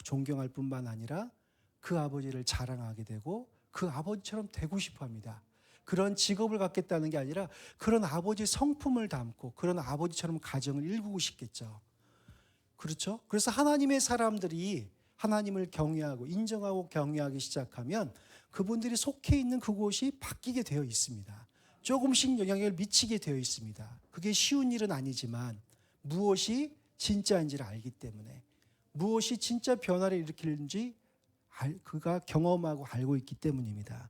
D: 존경할 뿐만 아니라 그 아버지를 자랑하게 되고 그 아버지처럼 되고 싶어 합니다. 그런 직업을 갖겠다는 게 아니라 그런 아버지의 성품을 담고 그런 아버지처럼 가정을 일구고 싶겠죠. 그렇죠? 그래서 하나님의 사람들이 하나님을 경외하고 인정하고 경외하기 시작하면 그분들이 속해 있는 그곳이 바뀌게 되어 있습니다. 조금씩 영향을 미치게 되어 있습니다. 그게 쉬운 일은 아니지만 무엇이 진짜인지를 알기 때문에, 무엇이 진짜 변화를 일으키는지 그가 경험하고 알고 있기 때문입니다.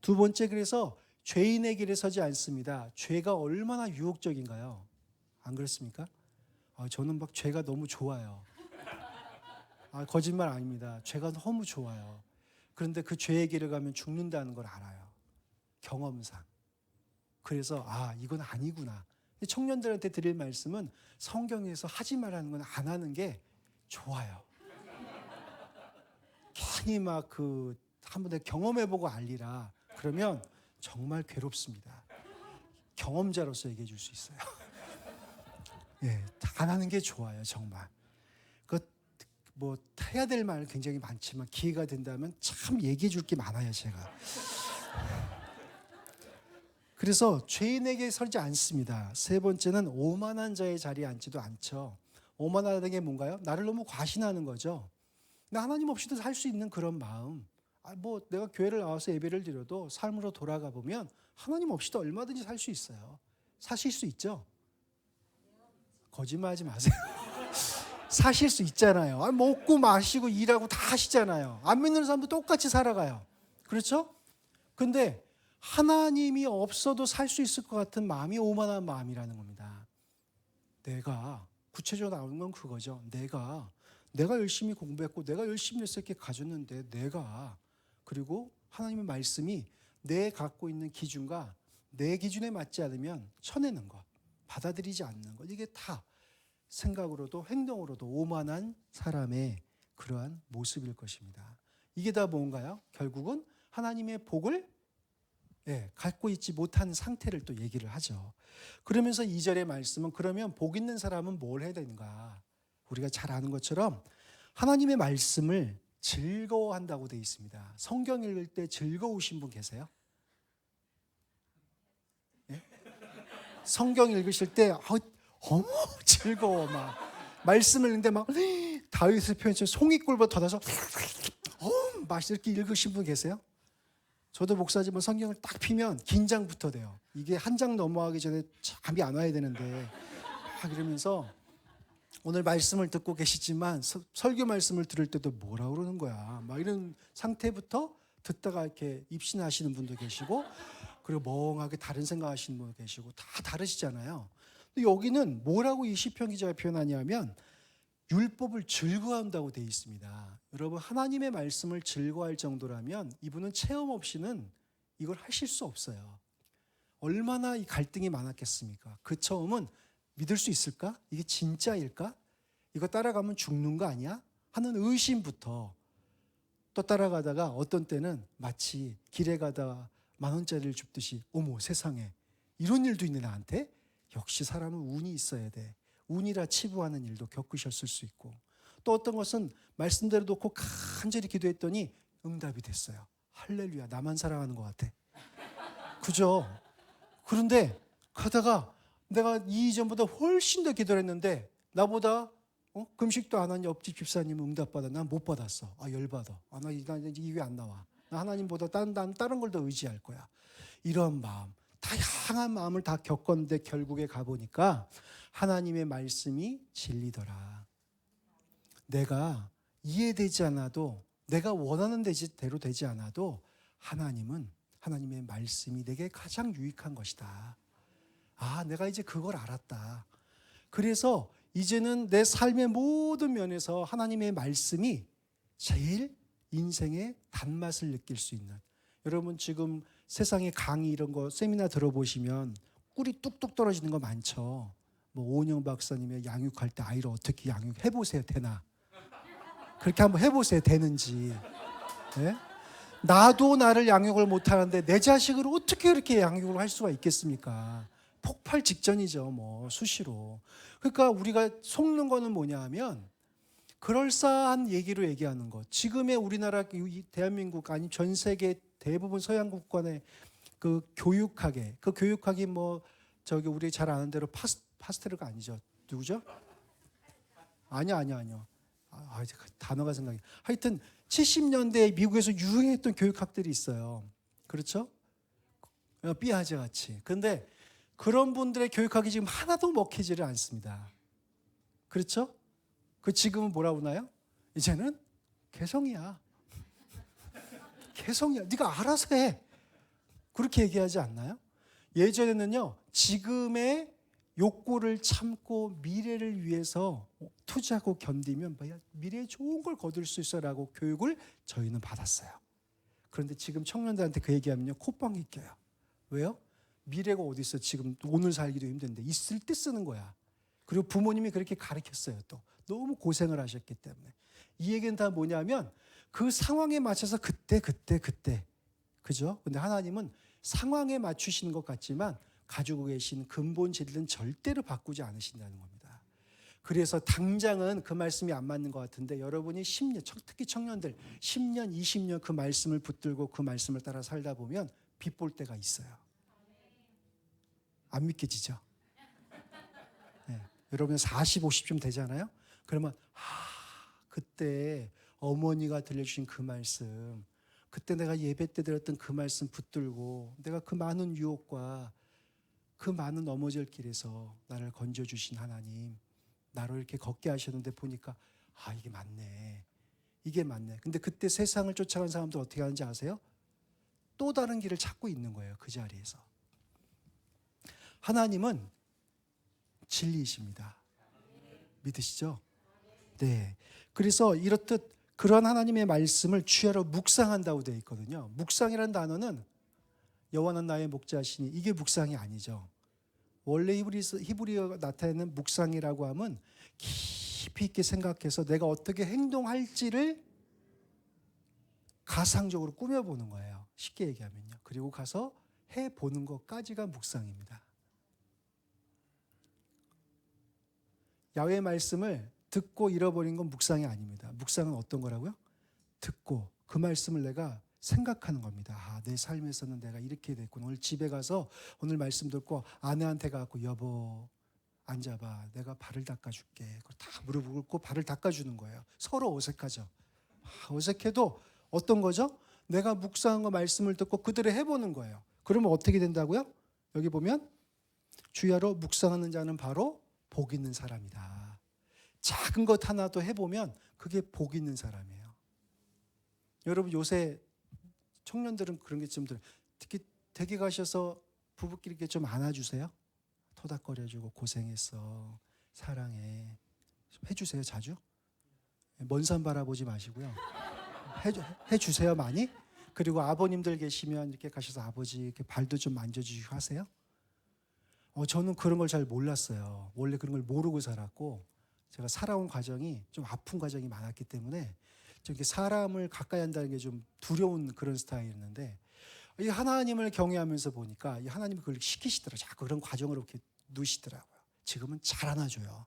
D: 두 번째, 그래서 죄인의 길에 서지 않습니다. 죄가 얼마나 유혹적인가요? 안 그렇습니까? 저는 막 죄가 너무 좋아요. 거짓말 아닙니다. 죄가 너무 좋아요. 그런데 그 죄의 길을 가면 죽는다는 걸 알아요. 경험상. 그래서 이건 아니구나. 청년들한테 드릴 말씀은 성경에서 하지 말라는 건 안 하는 게 좋아요. 괜히 막 한번 내가 경험해보고 알리라. 그러면 정말 괴롭습니다. 경험자로서 얘기해 줄 수 있어요. 예, 안 하는 게 좋아요, 정말. 뭐 해야 될 말 굉장히 많지만 기회가 된다면 참 얘기해 줄 게 많아요, 제가. 그래서 죄인에게 서지 않습니다. 세 번째는 오만한 자의 자리에 앉지도 않죠. 오만하다는 게 뭔가요? 나를 너무 과신하는 거죠. 나 하나님 없이도 살 수 있는 그런 마음. 뭐 내가 교회를 나와서 예배를 드려도 삶으로 돌아가 보면 하나님 없이도 얼마든지 살 수 있어요. 사실 수 있죠? 거짓말하지 마세요. 사실 수 있잖아요. 먹고 마시고 일하고 다 하시잖아요. 안 믿는 사람도 똑같이 살아가요. 그렇죠? 근데 하나님이 없어도 살 수 있을 것 같은 마음이 오만한 마음이라는 겁니다. 내가 구체적으로 나오는 건 그거죠. 내가 열심히 공부했고 내가 열심히 해서 이렇게 가졌는데 그리고 하나님의 말씀이 내 갖고 있는 기준과 내 기준에 맞지 않으면 쳐내는 것, 받아들이지 않는 것, 이게 다 생각으로도 행동으로도 오만한 사람의 그러한 모습일 것입니다. 이게 다 뭔가요? 결국은 하나님의 복을 갖고 있지 못한 상태를 또 얘기를 하죠. 그러면서 2절의 말씀은 그러면 복 있는 사람은 뭘 해야 되는가? 우리가 잘 아는 것처럼 하나님의 말씀을 즐거워한다고 되어 있습니다. 성경 읽을 때 즐거우신 분 계세요? 예? 성경 읽으실 때 어머 즐거워 막 말씀을 읽는데 막 다윗의 표현처럼 송이꿀보다 더 나서 맛있게 읽으신 분 계세요? 저도 목사지만 성경을 딱 피면 긴장부터 돼요. 이게 한 장 넘어가기 전에 잠이 안 와야 되는데 이러면서 오늘 말씀을 듣고 계시지만 설교 말씀을 들을 때도 뭐라 그러는 거야 막 이런 상태부터 듣다가 이렇게 입신하시는 분도 계시고 그리고 멍하게 다른 생각하시는 분도 계시고 다 다르시잖아요. 근데 여기는 뭐라고 이 시편 기자가 표현하냐면 율법을 즐거워한다고 되어 있습니다. 여러분 하나님의 말씀을 즐거워할 정도라면 이분은 체험 없이는 이걸 하실 수 없어요. 얼마나 이 갈등이 많았겠습니까? 그 처음은 믿을 수 있을까? 이게 진짜일까? 이거 따라가면 죽는 거 아니야? 하는 의심부터 또 따라가다가 어떤 때는 마치 길에 가다가 10,000원짜리를 줍듯이 어머 세상에 이런 일도 있네 나한테? 역시 사람은 운이 있어야 돼. 운이라 치부하는 일도 겪으셨을 수 있고 또 어떤 것은 말씀대로 놓고 간절히 기도했더니 응답이 됐어요. 할렐루야 나만 사랑하는 것 같아. 그죠? 그런데 가다가 내가 이전보다 훨씬 더 기도를 했는데 나보다 금식도 안 한 옆집 집사님 응답받아. 난 못 받았어. 열받아. 나 이게 안 나와. 나 하나님보다 다른 걸 더 의지할 거야. 이런 마음, 다양한 마음을 다 겪었는데 결국에 가보니까 하나님의 말씀이 진리더라. 내가 이해되지 않아도 내가 원하는 대로 되지 않아도 하나님의 말씀이 내게 가장 유익한 것이다. 내가 이제 그걸 알았다. 그래서 이제는 내 삶의 모든 면에서 하나님의 말씀이 제일 인생의 단맛을 느낄 수 있는 여러분 지금 세상에 강의 이런 거 세미나 들어보시면 꿀이 뚝뚝 떨어지는 거 많죠. 뭐 오은영 박사님의 양육할 때 아이를 어떻게 양육해보세요 되나 그렇게 한번 해보세요 되는지. 네? 나도 나를 양육을 못하는데 내 자식을 어떻게 그렇게 양육을 할 수가 있겠습니까? 폭발 직전이죠 뭐 수시로. 그러니까 우리가 속는 거는 뭐냐 하면 그럴싸한 얘기로 얘기하는 것. 지금의 우리나라 대한민국 아니 전 세계 대부분 서양 국가의 그 교육학이 뭐 우리 잘 아는 대로 파스텔가 아니죠. 누구죠? 아니요. 그 단어가 생각이. 하여튼 70년대에 미국에서 유행했던 교육학들이 있어요. 그렇죠? 삐아제 같이. 근데 그런 분들의 교육학이 지금 하나도 먹히지를 않습니다. 그렇죠? 그 지금은 뭐라고 하나요? 이제는 개성이야. 개성이야. 네가 알아서 해. 그렇게 얘기하지 않나요? 예전에는요, 지금의 욕구를 참고 미래를 위해서 투자하고 견디면 미래에 좋은 걸 거둘 수 있어라고 교육을 저희는 받았어요. 그런데 지금 청년들한테 그 얘기하면요, 콧방귀 껴요. 왜요? 미래가 어디 있어? 지금 오늘 살기도 힘든데 있을 때 쓰는 거야. 그리고 부모님이 그렇게 가르쳤어요. 또 너무 고생을 하셨기 때문에. 이 얘기는 다 뭐냐면 그 상황에 맞춰서 그때 그죠? 근데 하나님은 상황에 맞추시는 것 같지만 가지고 계신 근본 진리는 절대로 바꾸지 않으신다는 겁니다. 그래서 당장은 그 말씀이 안 맞는 것 같은데 여러분이 10년, 특히 청년들 10년, 20년 그 말씀을 붙들고 그 말씀을 따라 살다 보면 빛볼 때가 있어요. 안 믿겨지죠? 네. 여러분 40, 50쯤 되잖아요? 그러면 그때 어머니가 들려주신 그 말씀, 그때 내가 예배 때 들었던 그 말씀 붙들고 내가 그 많은 유혹과 그 많은 넘어질 길에서 나를 건져주신 하나님, 나로 이렇게 걷게 하셨는데 보니까 이게 맞네. 이게 맞네. 근데 그때 세상을 쫓아간 사람들 어떻게 하는지 아세요? 또 다른 길을 찾고 있는 거예요. 그 자리에서. 하나님은 진리이십니다. 믿으시죠? 네. 그래서 이렇듯 그런 하나님의 말씀을 주야로 묵상한다고 되어 있거든요. 묵상이라는 단어는 여호와는 나의 목자시니 이게 묵상이 아니죠. 원래 히브리어가 나타내는 묵상이라고 하면 깊이 있게 생각해서 내가 어떻게 행동할지를 가상적으로 꾸며보는 거예요. 쉽게 얘기하면요. 그리고 가서 해보는 것까지가 묵상입니다. 야훼의 말씀을 듣고 잃어버린 건 묵상이 아닙니다. 묵상은 어떤 거라고요? 듣고 그 말씀을 내가 생각하는 겁니다. 내 삶에서는 내가 이렇게 됐구나. 오늘 집에 가서 오늘 말씀 듣고 아내한테 가고 여보 앉아봐. 내가 발을 닦아줄게. 그걸 다 무릎 꿇고 발을 닦아주는 거예요. 서로 어색하죠. 어색해도 어떤 거죠? 내가 묵상한 거 말씀을 듣고 그대로 해보는 거예요. 그러면 어떻게 된다고요? 여기 보면 주야로 묵상하는 자는 바로 복 있는 사람이다. 작은 것 하나도 해보면 그게 복 있는 사람이에요. 여러분 요새 청년들은 그런 게 좀 들어요. 특히 댁에 가셔서 부부끼리 이렇게 좀 안아주세요. 토닥거려주고 고생했어. 사랑해. 좀 해주세요 자주. 먼 산 바라보지 마시고요. 해주세요 많이. 그리고 아버님들 계시면 이렇게 가셔서 아버지 이렇게 발도 좀 만져주시고 하세요. 저는 그런 걸 잘 몰랐어요. 원래 그런 걸 모르고 살았고 제가 살아온 과정이 좀 아픈 과정이 많았기 때문에 좀 이렇게 사람을 가까이 한다는 게 좀 두려운 그런 스타일이었는데 이 하나님을 경외하면서 보니까 이 하나님이 그걸 시키시더라고요. 자꾸 그런 과정으로 이렇게 누시더라고요. 지금은 잘 안아줘요.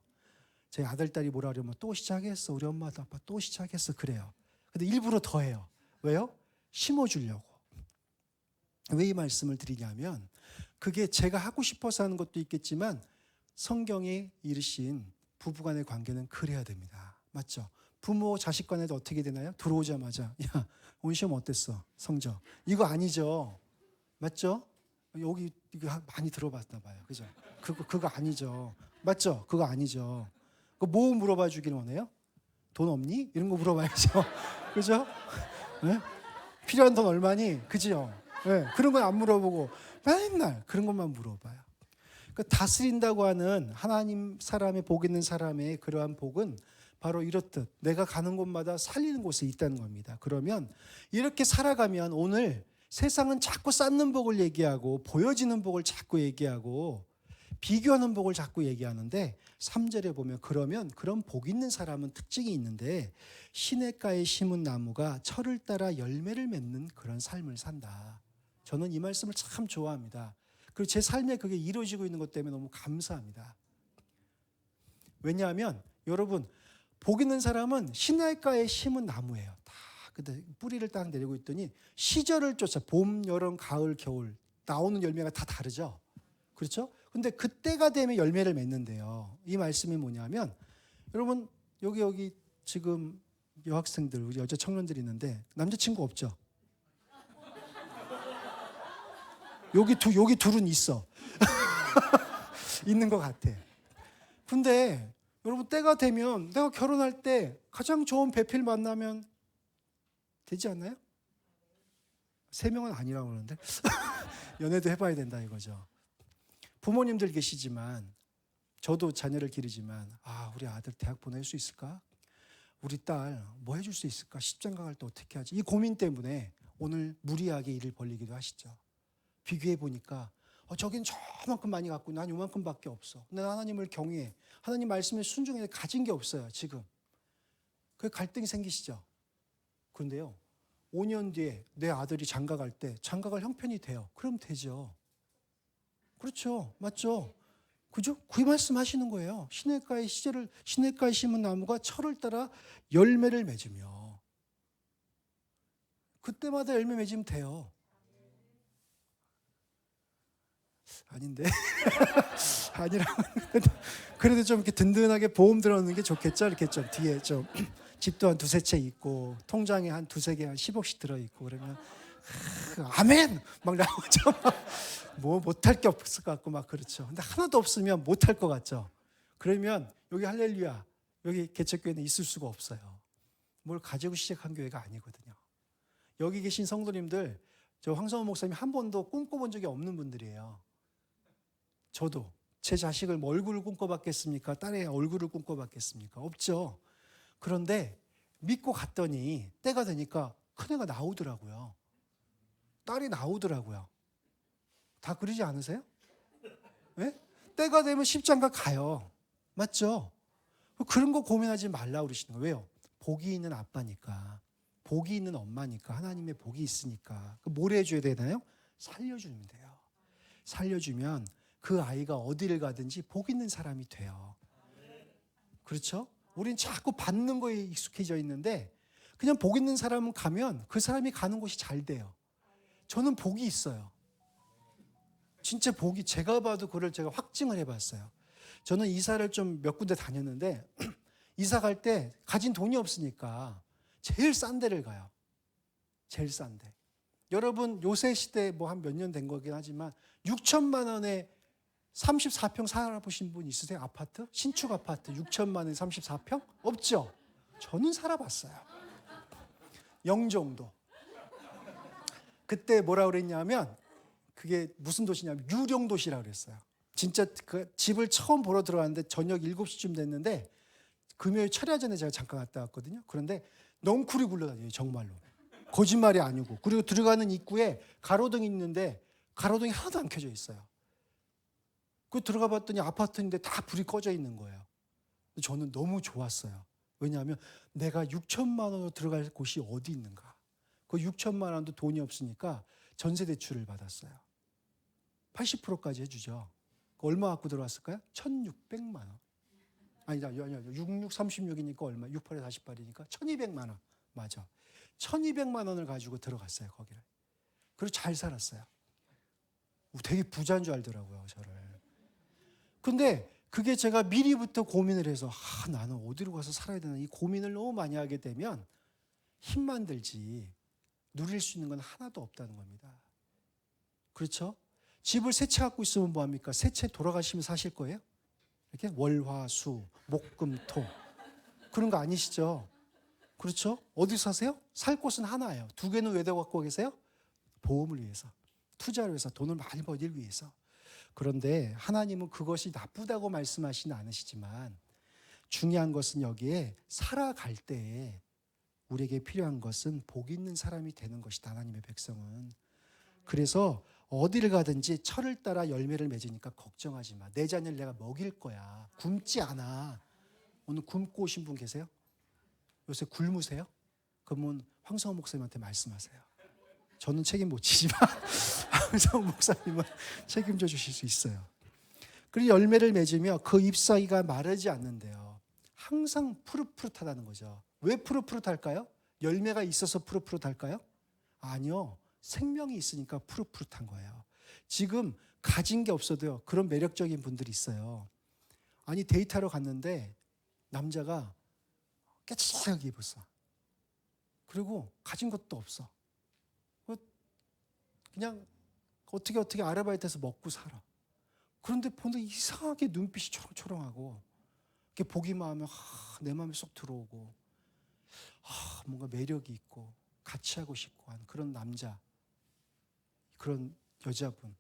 D: 제 아들, 딸이 뭐라 그러면 또 시작했어. 우리 엄마, 아빠 또 시작했어. 그래요. 근데 일부러 더 해요. 왜요? 심어주려고. 왜 이 말씀을 드리냐면 그게 제가 하고 싶어서 하는 것도 있겠지만 성경이 이르신 부부간의 관계는 그래야 됩니다. 맞죠? 부모 자식 간에도 어떻게 되나요? 들어오자마자 야 오늘 시험 어땠어? 성적 이거 아니죠. 맞죠? 여기 이거 많이 들어봤나 봐요. 그죠? 그거 아니죠. 맞죠? 그거 아니죠. 그거 뭐 물어봐 주길 원해요? 돈 없니? 이런 거 물어봐야죠. 그죠? 네? 필요한 돈 얼마니? 그죠? 네, 그런 건 안 물어보고 맨날 그런 것만 물어봐요. 그러니까 다스린다고 하는 하나님 사람의 복 있는 사람의 그러한 복은 바로 이렇듯 내가 가는 곳마다 살리는 곳에 있다는 겁니다. 그러면 이렇게 살아가면 오늘 세상은 자꾸 쌓는 복을 얘기하고 보여지는 복을 자꾸 얘기하고 비교하는 복을 자꾸 얘기하는데 3절에 보면 그러면 그런 복 있는 사람은 특징이 있는데 시냇가에 심은 나무가 철을 따라 열매를 맺는 그런 삶을 산다. 저는 이 말씀을 참 좋아합니다. 그리고 제 삶에 그게 이루어지고 있는 것 때문에 너무 감사합니다. 왜냐하면 여러분 복 있는 사람은 시냇가에 심은 나무예요. 다 근데 뿌리를 딱 내리고 있더니 시절을 쫓아 봄, 여름, 가을, 겨울 나오는 열매가 다 다르죠. 그렇죠? 근데 그때가 되면 열매를 맺는데요. 이 말씀이 뭐냐면 여러분 여기 지금 여학생들, 우리 여자 청년들이 있는데 남자친구 없죠? 여기 둘은 있어. 있는 것 같아. 근데 여러분 때가 되면 내가 결혼할 때 가장 좋은 배필 만나면 되지 않나요? 3명은 아니라고 그러는데 연애도 해봐야 된다 이거죠. 부모님들 계시지만 저도 자녀를 기르지만 우리 아들 대학 보낼 수 있을까? 우리 딸 뭐 해줄 수 있을까? 십장가 갈 때 어떻게 하지? 이 고민 때문에 오늘 무리하게 일을 벌리기도 하시죠. 비교해 보니까 저긴 저만큼 많이 갖고 난 요만큼밖에 없어. 근데 하나님을 경외해. 하나님 말씀에 순종해 가진 게 없어요 지금. 그 갈등이 생기시죠. 그런데요 5년 뒤에 내 아들이 장가 갈 때 장가 갈 형편이 돼요. 그럼 되죠. 그렇죠. 맞죠? 그죠? 그 말씀 하시는 거예요. 시냇가에 심은 나무가 철을 따라 열매를 맺으며 그때마다 열매 맺으면 돼요. 아닌데 아니라고. 그래도 좀 이렇게 든든하게 보험 들어놓는 게 좋겠죠. 이렇게 좀 뒤에 좀 집도 한 2-3채 있고 통장에 한 2-3개 한 10억씩 들어있고 그러면 아멘 막 나오죠. 뭐 못할 게 없을 것 같고 막 그렇죠. 근데 하나도 없으면 못할 것 같죠. 그러면 여기 할렐루야 여기 개척교회는 있을 수가 없어요. 뭘 가지고 시작한 교회가 아니거든요. 여기 계신 성도님들 저 황성호 목사님 한 번도 꿈꿔본 적이 없는 분들이에요. 저도 제 자식을 뭐 얼굴을 꿈꿔봤겠습니까? 딸의 얼굴을 꿈꿔봤겠습니까? 없죠. 그런데 믿고 갔더니 때가 되니까 큰애가 나오더라고요. 딸이 나오더라고요. 다 그러지 않으세요? 네? 때가 되면 십장가 가요. 맞죠? 그런 거 고민하지 말라고 그러시는 거예요. 왜요? 복이 있는 아빠니까. 복이 있는 엄마니까. 하나님의 복이 있으니까. 뭘 해줘야 되나요? 살려주면 돼요. 살려주면 그 아이가 어디를 가든지 복 있는 사람이 돼요. 그렇죠? 우린 자꾸 받는 거에 익숙해져 있는데 그냥 복 있는 사람은 가면 그 사람이 가는 곳이 잘 돼요. 저는 복이 있어요. 진짜 복이 제가 봐도 그걸 제가 확증을 해봤어요. 저는 이사를 좀 몇 군데 다녔는데 이사 갈 때 가진 돈이 없으니까 제일 싼 데를 가요. 제일 싼 데. 여러분 요새 시대 뭐 한 몇 년 된 거긴 하지만 6천만 원에 34평 살아보신 분 있으세요? 아파트? 신축 아파트 6천만 원에 34평? 없죠? 저는 살아봤어요. 영종도. 그때 뭐라 그랬냐면 그게 무슨 도시냐면 유령도시라고 그랬어요. 진짜 그 집을 처음 보러 들어갔는데 저녁 7시쯤 됐는데 금요일 철야 전에 제가 잠깐 갔다 왔거든요. 그런데 넝쿨이 굴러다녀요. 정말로. 거짓말이 아니고. 그리고 들어가는 입구에 가로등이 있는데 가로등이 하나도 안 켜져 있어요. 그 들어가 봤더니 아파트인데 다 불이 꺼져 있는 거예요. 저는 너무 좋았어요. 왜냐하면 내가 6천만 원으로 들어갈 곳이 어디 있는가. 그 6천만 원도 돈이 없으니까 전세 대출을 받았어요. 80%까지 해주죠. 얼마 갖고 들어왔을까요? 1,600만 원. 아니다. 6636이니까 얼마? 68에 48이니까 1,200만 원. 맞아. 1,200만 원을 가지고 들어갔어요. 거기를. 그리고 잘 살았어요. 되게 부자인 줄 알더라고요. 저를. 근데 그게 제가 미리부터 고민을 해서 나는 어디로 가서 살아야 되나 이 고민을 너무 많이 하게 되면 힘만 들지 누릴 수 있는 건 하나도 없다는 겁니다. 그렇죠? 집을 세 채 갖고 있으면 뭐합니까? 세 채 돌아가시면 사실 거예요? 이렇게 월화수 목금토 그런 거 아니시죠? 그렇죠? 어디서 사세요? 살 곳은 하나예요. 2개는 왜 갖고 계세요? 보험을 위해서, 투자를 위해서, 돈을 많이 벌기 위해서. 그런데 하나님은 그것이 나쁘다고 말씀하시는 않으시지만 중요한 것은 여기에 살아갈 때에 우리에게 필요한 것은 복 있는 사람이 되는 것이다. 하나님의 백성은. 그래서 어디를 가든지 철을 따라 열매를 맺으니까 걱정하지 마. 내 자녀를 내가 먹일 거야. 굶지 않아. 오늘 굶고 오신 분 계세요? 요새 굶으세요? 그러면 황성호 목사님한테 말씀하세요. 저는 책임 못 지지만 황성호 목사님은 책임져 주실 수 있어요. 그리고 열매를 맺으며 그 잎사귀가 마르지 않는데요. 항상 푸릇푸릇하다는 거죠. 왜 푸릇푸릇할까요? 열매가 있어서 푸릇푸릇할까요? 아니요. 생명이 있으니까 푸릇푸릇한 거예요. 지금 가진 게 없어도요. 그런 매력적인 분들이 있어요. 아니 데이트하러 갔는데 남자가 깨끗하게 입었어. 그리고 가진 것도 없어. 그냥 어떻게 아르바이트해서 먹고 살아. 그런데 보는데 이상하게 눈빛이 초롱초롱하고 이렇게 보기만 하면 내 마음에 쏙 들어오고 뭔가 매력이 있고 같이 하고 싶고 하는 그런 남자, 그런 여자분.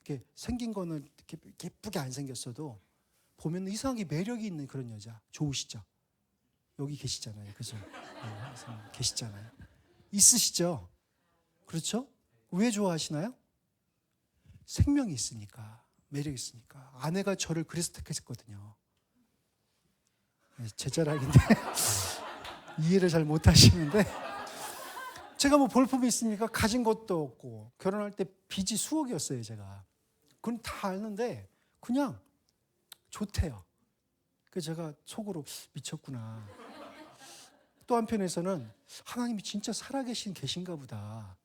D: 이렇게 생긴 거는 이렇게 예쁘게 안 생겼어도 보면 이상하게 매력이 있는 그런 여자 좋으시죠? 여기 계시잖아요. 그죠? 계시잖아요. 있으시죠? 그렇죠? 왜 좋아하시나요? 생명이 있으니까, 매력이 있으니까. 아내가 저를 그래서 택했거든요. 제 자랑인데 이해를 잘 못하시는데, 제가 뭐 볼품이 있습니까? 가진 것도 없고 결혼할 때 빚이 수억이었어요. 제가 그건 다 아는데 그냥 좋대요. 그래서 제가 속으로 미쳤구나. 또 한편에서는 하나님이 진짜 살아계신가 보다.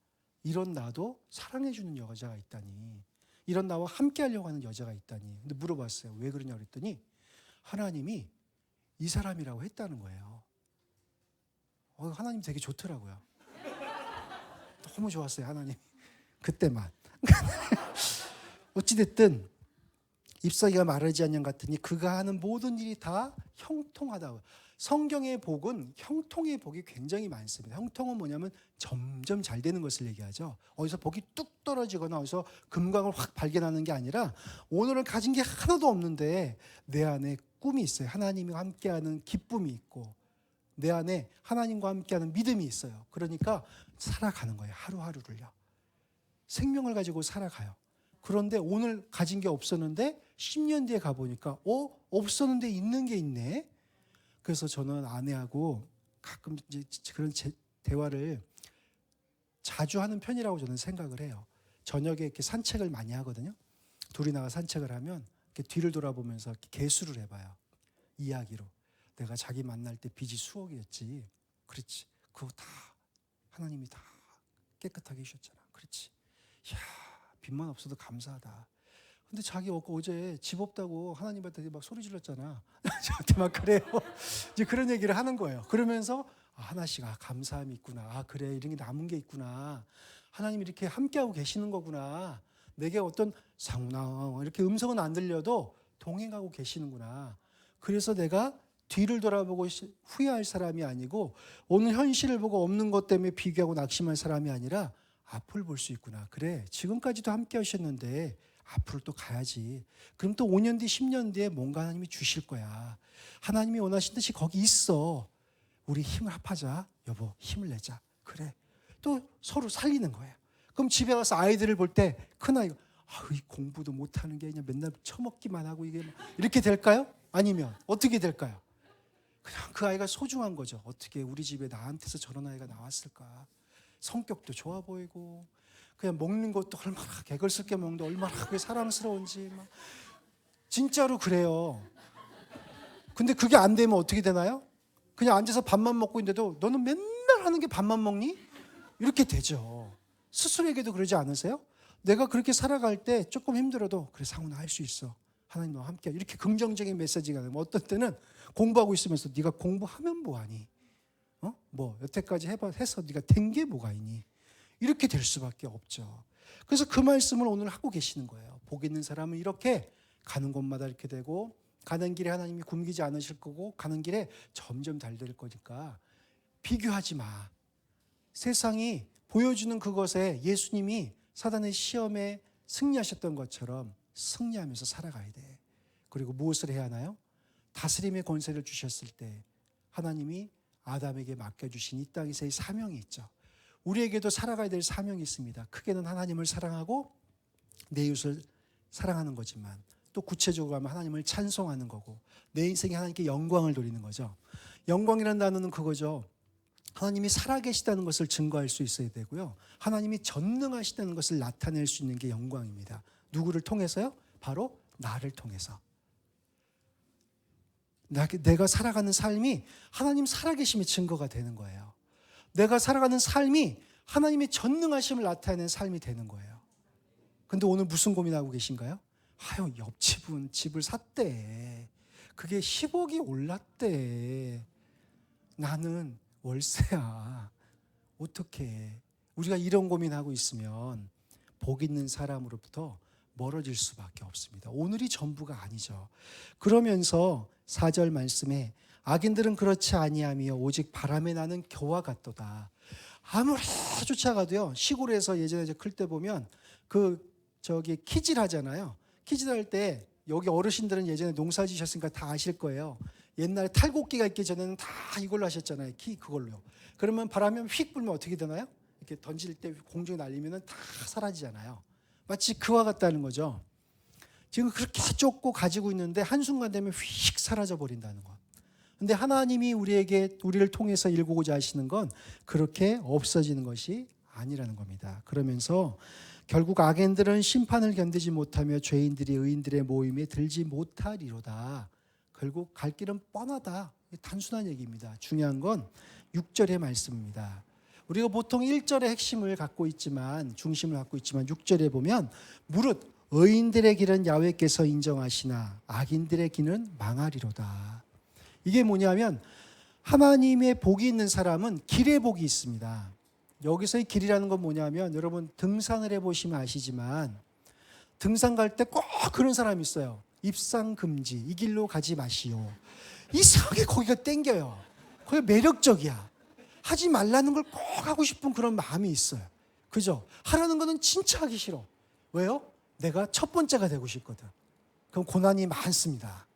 D: 이런 나도 사랑해주는 여자가 있다니, 이런 나와 함께 하려고 하는 여자가 있다니. 근데 물어봤어요. 왜 그러냐 그랬더니 하나님이 이 사람이라고 했다는 거예요. 하나님 되게 좋더라고요. 너무 좋았어요, 하나님. 그때만. 어찌됐든 잎사귀가 마르지 않는 같으니 그가 하는 모든 일이 다 형통하다고. 성경의 복은 형통의 복이 굉장히 많습니다. 형통은 뭐냐면 점점 잘 되는 것을 얘기하죠. 어디서 복이 뚝 떨어지거나 어디서 금광을 확 발견하는 게 아니라 오늘은 가진 게 하나도 없는데 내 안에 꿈이 있어요. 하나님과 함께하는 기쁨이 있고 내 안에 하나님과 함께하는 믿음이 있어요. 그러니까 살아가는 거예요. 하루하루를요. 생명을 가지고 살아가요. 그런데 오늘 가진 게 없었는데 10년 뒤에 가보니까 없었는데 있는 게 있네. 그래서 저는 아내하고 가끔 이제 그런 대화를 자주 하는 편이라고 저는 생각을 해요. 저녁에 이렇게 산책을 많이 하거든요. 둘이 나가 산책을 하면 이렇게 뒤를 돌아보면서 이렇게 개수를 해봐요. 이야기로. 내가 자기 만날 때 빚이 수억이었지. 그렇지. 그거 다 하나님이 다 깨끗하게 해주셨잖아. 그렇지. 이야, 빚만 없어도 감사하다. 근데 자기 어제 집 없다고 하나님한테 막 소리 질렀잖아. 저한테 막 그래요. 이제 그런 얘기를 하는 거예요. 그러면서 하나씩 감사함이 있구나. 그래, 이런 게 남은 게 있구나. 하나님이 이렇게 함께하고 계시는 거구나. 내게 어떤 상나 이렇게 음성은 안 들려도 동행하고 계시는구나. 그래서 내가 뒤를 돌아보고 후회할 사람이 아니고 오늘 현실을 보고 없는 것 때문에 비교하고 낙심할 사람이 아니라 앞을 볼 수 있구나. 그래, 지금까지도 함께 하셨는데 앞으로 또 가야지. 그럼 또 5년 뒤, 10년 뒤에 뭔가 하나님이 주실 거야. 하나님이 원하신 듯이 거기 있어. 우리 힘을 합하자. 여보, 힘을 내자. 그래. 또 서로 살리는 거예요. 그럼 집에 가서 아이들을 볼 때 큰아이가 이 공부도 못하는 게 그냥 맨날 처먹기만 하고 이게 이렇게 될까요? 아니면 어떻게 될까요? 그냥 그 아이가 소중한 거죠. 어떻게 우리 집에 나한테서 저런 아이가 나왔을까? 성격도 좋아 보이고 그냥 먹는 것도 얼마나 개걸스럽게 먹는데 얼마나 그게 사랑스러운지 막. 진짜로 그래요. 근데 그게 안 되면 어떻게 되나요? 그냥 앉아서 밥만 먹고 있는데도 너는 맨날 하는 게 밥만 먹니? 이렇게 되죠. 스스로에게도 그러지 않으세요? 내가 그렇게 살아갈 때 조금 힘들어도 그래, 상훈아 할 수 있어. 하나님 너와 함께. 이렇게 긍정적인 메시지가 되면 어떤 때는 공부하고 있으면서 네가 공부하면 뭐하니? 뭐 여태까지 해서 네가 된 게 뭐가 있니? 이렇게 될 수밖에 없죠. 그래서 그 말씀을 오늘 하고 계시는 거예요. 복 있는 사람은 이렇게 가는 곳마다 이렇게 되고 가는 길에 하나님이 굶기지 않으실 거고 가는 길에 점점 잘 될 거니까 비교하지 마. 세상이 보여주는 그것에 예수님이 사단의 시험에 승리하셨던 것처럼 승리하면서 살아가야 돼. 그리고 무엇을 해야 하나요? 다스림의 권세를 주셨을 때 하나님이 아담에게 맡겨주신 이 땅에서의 사명이 있죠. 우리에게도 살아가야 될 사명이 있습니다. 크게는 하나님을 사랑하고 내 이웃을 사랑하는 거지만 또 구체적으로 하면 하나님을 찬송하는 거고 내 인생에 하나님께 영광을 돌리는 거죠. 영광이라는 단어는 그거죠. 하나님이 살아계시다는 것을 증거할 수 있어야 되고요. 하나님이 전능하시다는 것을 나타낼 수 있는 게 영광입니다. 누구를 통해서요? 바로 나를 통해서. 내가 살아가는 삶이 하나님 살아계심의 증거가 되는 거예요. 내가 살아가는 삶이 하나님의 전능하심을 나타내는 삶이 되는 거예요. 근데 오늘 무슨 고민하고 계신가요? 옆집은 집을 샀대. 그게 10억이 올랐대. 나는 월세야. 어떻게? 우리가 이런 고민하고 있으면 복 있는 사람으로부터 멀어질 수밖에 없습니다. 오늘이 전부가 아니죠. 그러면서 4절 말씀에 악인들은 그렇지 아니하며 오직 바람에 나는 겨와 같도다. 아무리 쫓아가도요. 시골에서 예전에 클 때 보면 키질 하잖아요. 키질 할 때 여기 어르신들은 예전에 농사 지셨으니까 다 아실 거예요. 옛날에 탈곡기가 있기 전에는 다 이걸로 하셨잖아요. 그걸로요. 그러면 바람이 휙 불면 어떻게 되나요? 이렇게 던질 때 공중에 날리면 다 사라지잖아요. 마치 그와 같다는 거죠. 지금 그렇게 쫓고 가지고 있는데 한순간 되면 휙 사라져 버린다는 것. 근데 하나님이 우리를 통해서 일구고자 하시는 건 그렇게 없어지는 것이 아니라는 겁니다. 그러면서 결국 악인들은 심판을 견디지 못하며 죄인들이 의인들의 모임에 들지 못하리로다. 결국 갈 길은 뻔하다. 단순한 얘기입니다. 중요한 건 6절의 말씀입니다. 우리가 보통 1절의 핵심을 갖고 있지만, 중심을 갖고 있지만 6절에 보면 무릇 의인들의 길은 야훼께서 인정하시나 악인들의 길은 망하리로다. 이게 뭐냐면 하나님의 복이 있는 사람은 길의 복이 있습니다. 여기서의 길이라는 건 뭐냐면 여러분 등산을 해보시면 아시지만 등산 갈 때 꼭 그런 사람이 있어요. 입상 금지, 이 길로 가지 마시오. 이상하게 거기가 땡겨요. 거기가 매력적이야. 하지 말라는 걸 꼭 하고 싶은 그런 마음이 있어요. 그죠? 하라는 거는 진짜 하기 싫어. 왜요? 내가 첫 번째가 되고 싶거든. 그럼 고난이 많습니다.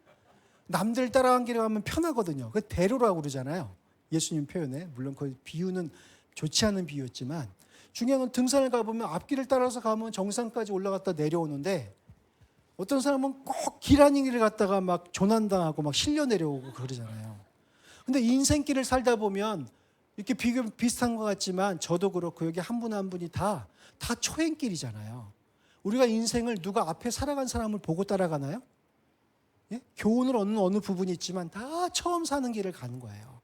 D: 남들 따라간 길에 가면 편하거든요. 그 대로라고 그러잖아요. 예수님 표현에. 물론 그 비유는 좋지 않은 비유였지만 중요한 건 등산을 가보면 앞길을 따라서 가면 정상까지 올라갔다 내려오는데 어떤 사람은 꼭 길 아닌 길을 갔다가 막 조난당하고 막 실려 내려오고 그러잖아요. 근데 인생길을 살다 보면 이렇게 비슷한 것 같지만 저도 그렇고 여기 한 분 한 분이 다 초행길이잖아요. 우리가 인생을 누가 앞에 살아간 사람을 보고 따라가나요? 예? 교훈을 얻는 어느 부분이 있지만 다 처음 사는 길을 가는 거예요.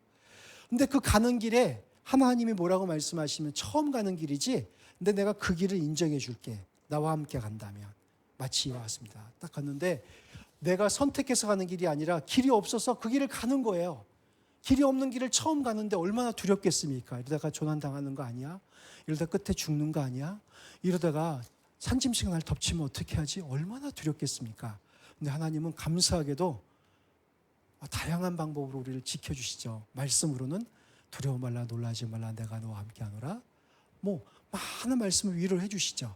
D: 근데 그 가는 길에 하나님이 뭐라고 말씀하시면 처음 가는 길이지, 근데 내가 그 길을 인정해 줄게. 나와 함께 간다면. 마치 이와 같습니다. 딱 갔는데 내가 선택해서 가는 길이 아니라 길이 없어서 그 길을 가는 거예요. 길이 없는 길을 처음 가는데 얼마나 두렵겠습니까? 이러다가 조난당하는 거 아니야? 이러다 끝에 죽는 거 아니야? 이러다가 산짐승이 날 덮치면 어떻게 하지? 얼마나 두렵겠습니까? 근데 하나님은 감사하게도 다양한 방법으로 우리를 지켜주시죠. 말씀으로는 두려워 말라, 놀라지 말라, 내가 너와 함께하노라. 많은 말씀을 위로를 해주시죠.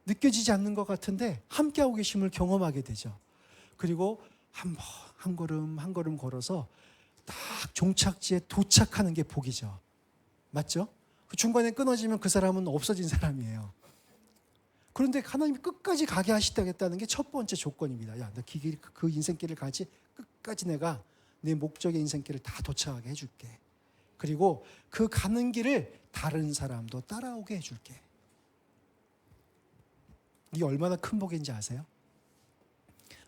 D: 느껴지지 않는 것 같은데 함께하고 계심을 경험하게 되죠. 그리고 한 걸음 한 걸음 걸어서 딱 종착지에 도착하는 게 복이죠. 맞죠? 그 중간에 끊어지면 그 사람은 없어진 사람이에요. 그런데 하나님이 끝까지 가게 하시겠다는 게 첫 번째 조건입니다. 야, 너 그 인생길을 가지. 끝까지 내가 내 목적의 인생길을 다 도착하게 해줄게. 그리고 그 가는 길을 다른 사람도 따라오게 해줄게. 이게 얼마나 큰 복인지 아세요?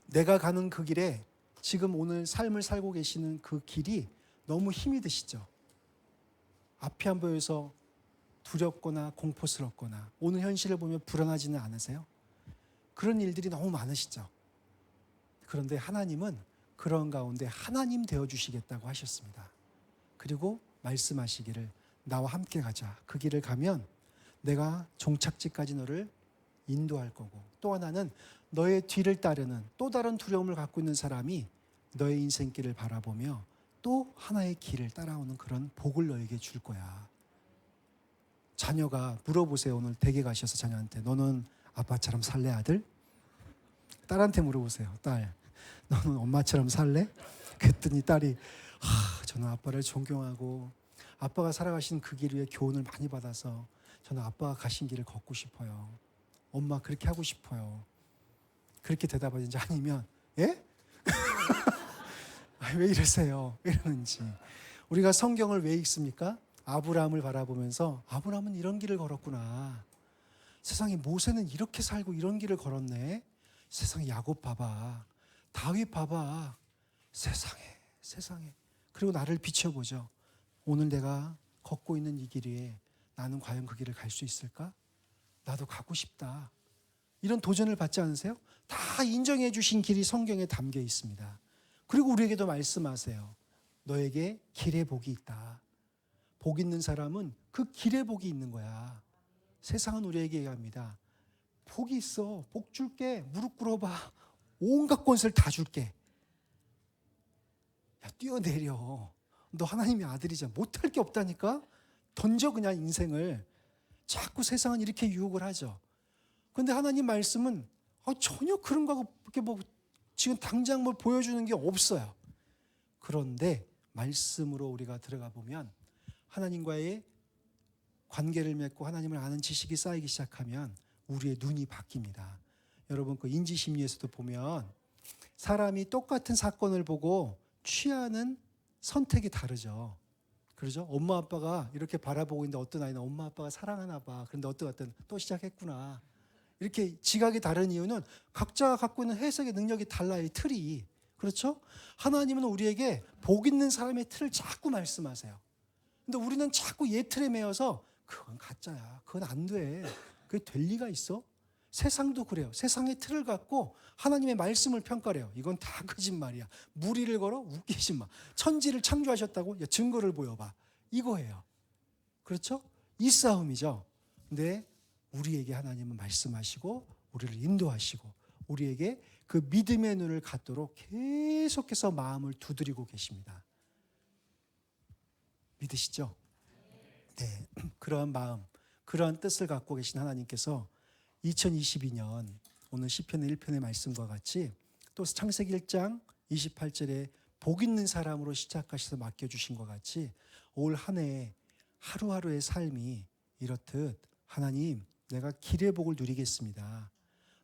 D: 내가 가는 그 길에 지금 오늘 삶을 살고 계시는 그 길이 너무 힘이 드시죠? 앞이 안 보여서 두렵거나 공포스럽거나 오늘 현실을 보면 불안하지는 않으세요? 그런 일들이 너무 많으시죠? 그런데 하나님은 그런 가운데 하나님 되어주시겠다고 하셨습니다. 그리고 말씀하시기를 나와 함께 가자. 그 길을 가면 내가 종착지까지 너를 인도할 거고, 또 하나는 너의 뒤를 따르는 또 다른 두려움을 갖고 있는 사람이 너의 인생길을 바라보며 또 하나의 길을 따라오는 그런 복을 너에게 줄 거야. 자녀가 물어보세요. 오늘 댁에 가셔서 자녀한테 너는 아빠처럼 살래 아들? 딸한테 물어보세요. 딸, 너는 엄마처럼 살래? 그랬더니 딸이 저는 아빠를 존경하고 아빠가 살아가신 그 길 위에 교훈을 많이 받아서 저는 아빠가 가신 길을 걷고 싶어요. 엄마 그렇게 하고 싶어요. 그렇게 대답하든지 아니면 예? 왜 이러세요? 왜 이러는지. 우리가 성경을 왜 읽습니까? 아브라함을 바라보면서 아브라함은 이런 길을 걸었구나. 세상에 모세는 이렇게 살고 이런 길을 걸었네. 세상에 야곱 봐봐. 다윗 봐봐. 세상에. 그리고 나를 비춰보죠. 오늘 내가 걷고 있는 이 길 위에 나는 과연 그 길을 갈 수 있을까? 나도 가고 싶다. 이런 도전을 받지 않으세요? 다 인정해 주신 길이 성경에 담겨 있습니다. 그리고 우리에게도 말씀하세요. 너에게 길의 복이 있다. 복 있는 사람은 그 길의 복이 있는 거야. 세상은 우리에게 얘기합니다. 복이 있어. 복 줄게. 무릎 꿇어봐. 온갖 권세를 다 줄게. 야, 뛰어내려. 너 하나님의 아들이잖아. 못할 게 없다니까. 던져 그냥 인생을. 자꾸 세상은 이렇게 유혹을 하죠. 그런데 하나님 말씀은 전혀 그런 거하고 이렇게 뭐 지금 당장 뭘 보여주는 게 없어요. 그런데 말씀으로 우리가 들어가 보면 하나님과의 관계를 맺고 하나님을 아는 지식이 쌓이기 시작하면 우리의 눈이 바뀝니다. 여러분 그 인지심리에서도 보면 사람이 똑같은 사건을 보고 취하는 선택이 다르죠. 그러죠? 엄마 아빠가 이렇게 바라보고 있는데 어떤 아이는 엄마 아빠가 사랑하나 봐. 그런데 어떤 아이는 또 시작했구나. 이렇게 지각이 다른 이유는 각자가 갖고 있는 해석의 능력이 달라요. 이 틀이. 그렇죠? 하나님은 우리에게 복 있는 사람의 틀을 자꾸 말씀하세요. 근데 우리는 자꾸 얘 틀에 매여서 그건 가짜야. 그건 안 돼. 그게 될 리가 있어? 세상도 그래요. 세상의 틀을 갖고 하나님의 말씀을 평가해요. 이건 다 거짓말이야. 무리를 걸어? 웃기지 마. 천지를 창조하셨다고? 야, 증거를 보여봐. 이거예요. 그렇죠? 이 싸움이죠. 근데 우리에게 하나님은 말씀하시고 우리를 인도하시고 우리에게 그 믿음의 눈을 갖도록 계속해서 마음을 두드리고 계십니다. 믿으시죠? 네, 그러한 마음, 그러한 뜻을 갖고 계신 하나님께서 2022년 오늘 시편 1편의 말씀과 같이 또 창세기 1장 28절에 복 있는 사람으로 시작하셔서 맡겨주신 것 같이 올 한 해 하루하루의 삶이 이렇듯 하나님 내가 길의 복을 누리겠습니다.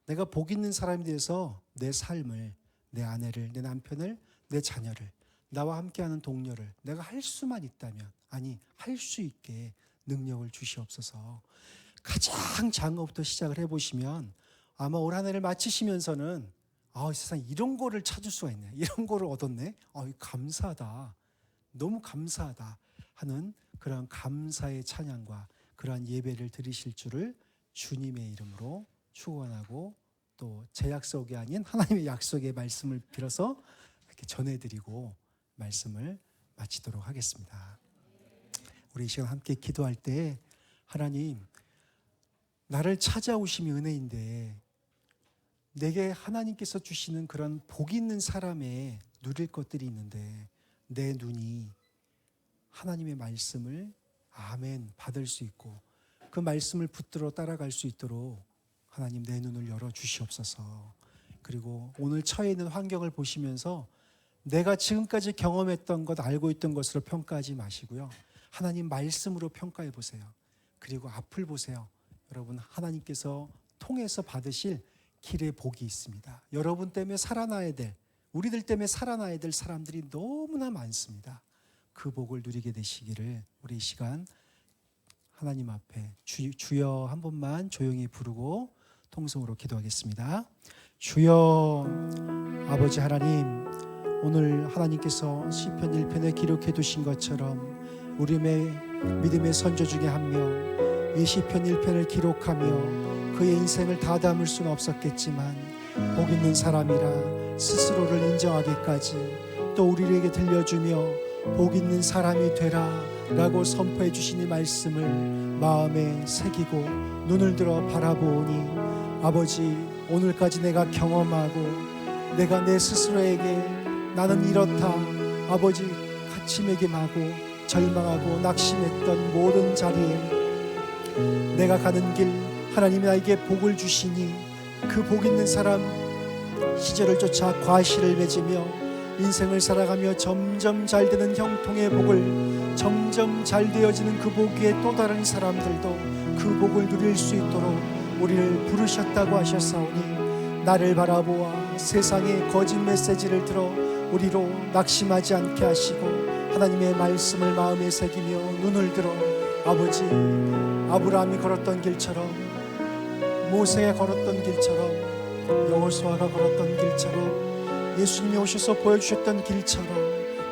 D: 내가 복 있는 사람이 돼서 내 삶을, 내 아내를, 내 남편을, 내 자녀를, 나와 함께하는 동료를 내가 할 수만 있다면, 아니 할 수 있게 능력을 주시옵소서. 가장 작은 것부터 시작을 해보시면 아마 올 한 해를 마치시면서는 세상에 이런 거를 찾을 수가 있네, 이런 거를 얻었네, 감사하다, 너무 감사하다 하는 그런 감사의 찬양과 그러한 예배를 드리실 줄을 주님의 이름으로 축원하고 또 제 약속이 아닌 하나님의 약속의 말씀을 빌어서 이렇게 전해드리고 말씀을 마치도록 하겠습니다. 우리 이 시간 함께 기도할 때 하나님, 나를 찾아오심이 은혜인데 내게 하나님께서 주시는 그런 복 있는 사람의 누릴 것들이 있는데 내 눈이 하나님의 말씀을 아멘 받을 수 있고 그 말씀을 붙들어 따라갈 수 있도록 하나님 내 눈을 열어 주시옵소서. 그리고 오늘 처해 있는 환경을 보시면서 내가 지금까지 경험했던 것, 알고 있던 것으로 평가하지 마시고요, 하나님 말씀으로 평가해 보세요. 그리고 앞을 보세요. 여러분, 하나님께서 통해서 받으실 길의 복이 있습니다. 여러분 때문에 살아나야 될, 우리들 때문에 살아나야 될 사람들이 너무나 많습니다. 그 복을 누리게 되시기를 우리 이 시간 하나님 앞에 주여 한 번만 조용히 부르고 통성으로 기도하겠습니다. 주여, 아버지 하나님, 오늘 하나님께서 시편 1편에 기록해 두신 것처럼 우리의 믿음의 선조 중에 한 명, 이 시편 1편을 기록하며 그의 인생을 다 담을 수는 없었겠지만 복 있는 사람이라 스스로를 인정하기까지 또 우리에게 들려주며 복 있는 사람이 되라 라고 선포해 주신 이 말씀을 마음에 새기고 눈을 들어 바라보니 아버지, 오늘까지 내가 경험하고 내가 내 스스로에게 나는 이렇다 아버지 가치매김하고 절망하고 낙심했던 모든 자리에 내가 가는 길 하나님이 나에게 복을 주시니 그 복 있는 사람 시절을 쫓아 과실을 맺으며 인생을 살아가며 점점 잘 되는 형통의 복을, 점점 잘 되어지는 그 복 위에 또 다른 사람들도 그 복을 누릴 수 있도록 우리를 부르셨다고 하셨사오니 나를 바라보아 세상의 거짓 메시지를 들어 우리로 낙심하지 않게 하시고 하나님의 말씀을 마음에 새기며 눈을 들어 아버지, 아브라함이 걸었던 길처럼, 모세가 걸었던 길처럼, 여호수아가 걸었던 길처럼, 예수님이 오셔서 보여주셨던 길처럼,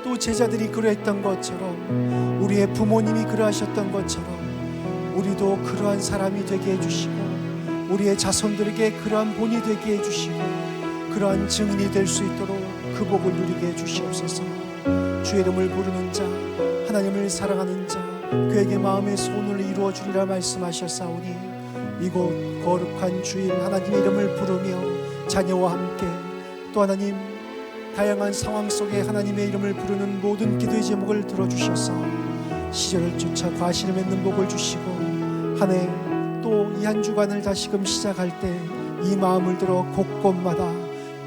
D: 또 제자들이 그러했던 것처럼, 우리의 부모님이 그러하셨던 것처럼 우리도 그러한 사람이 되게 해주시고 우리의 자손들에게 그러한 본이 되게 해주시고 그러한 증인이 될 수 있도록 그 복을 누리게 해주시옵소서. 주의 이름을 부르는 자, 하나님을 사랑하는 자, 그에게 마음의 소원을 이루어 주리라 말씀하셨사오니 이곳 거룩한 주일 하나님의 이름을 부르며 자녀와 함께 또 하나님 다양한 상황 속에 하나님의 이름을 부르는 모든 기도의 제목을 들어주셔서 시절을 쫓아 과실을 맺는 복을 주시고 한 해 또 이 한 주간을 다시금 시작할 때 이 마음을 들어 곳곳마다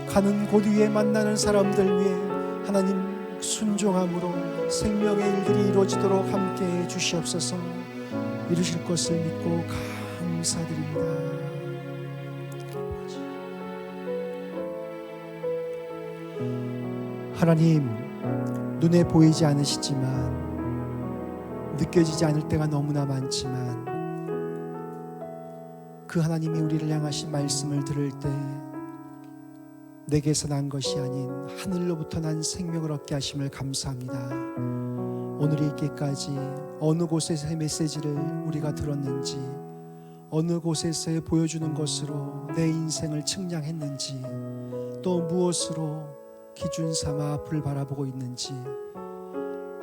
D: 가는 곳 위에 만나는 사람들 위해 하나님 순종함으로 생명의 일들이 이루어지도록 함께해 주시옵소서. 이루실 것을 믿고 감사드립니다. 하나님, 눈에 보이지 않으시지만 느껴지지 않을 때가 너무나 많지만 그 하나님이 우리를 향하신 말씀을 들을 때 내게서 난 것이 아닌 하늘로부터 난 생명을 얻게 하심을 감사합니다. 오늘 있기까지 어느 곳에서의 메시지를 우리가 들었는지, 어느 곳에서의 보여주는 것으로 내 인생을 측량했는지, 또 무엇으로 기준 삼아 앞을 바라보고 있는지,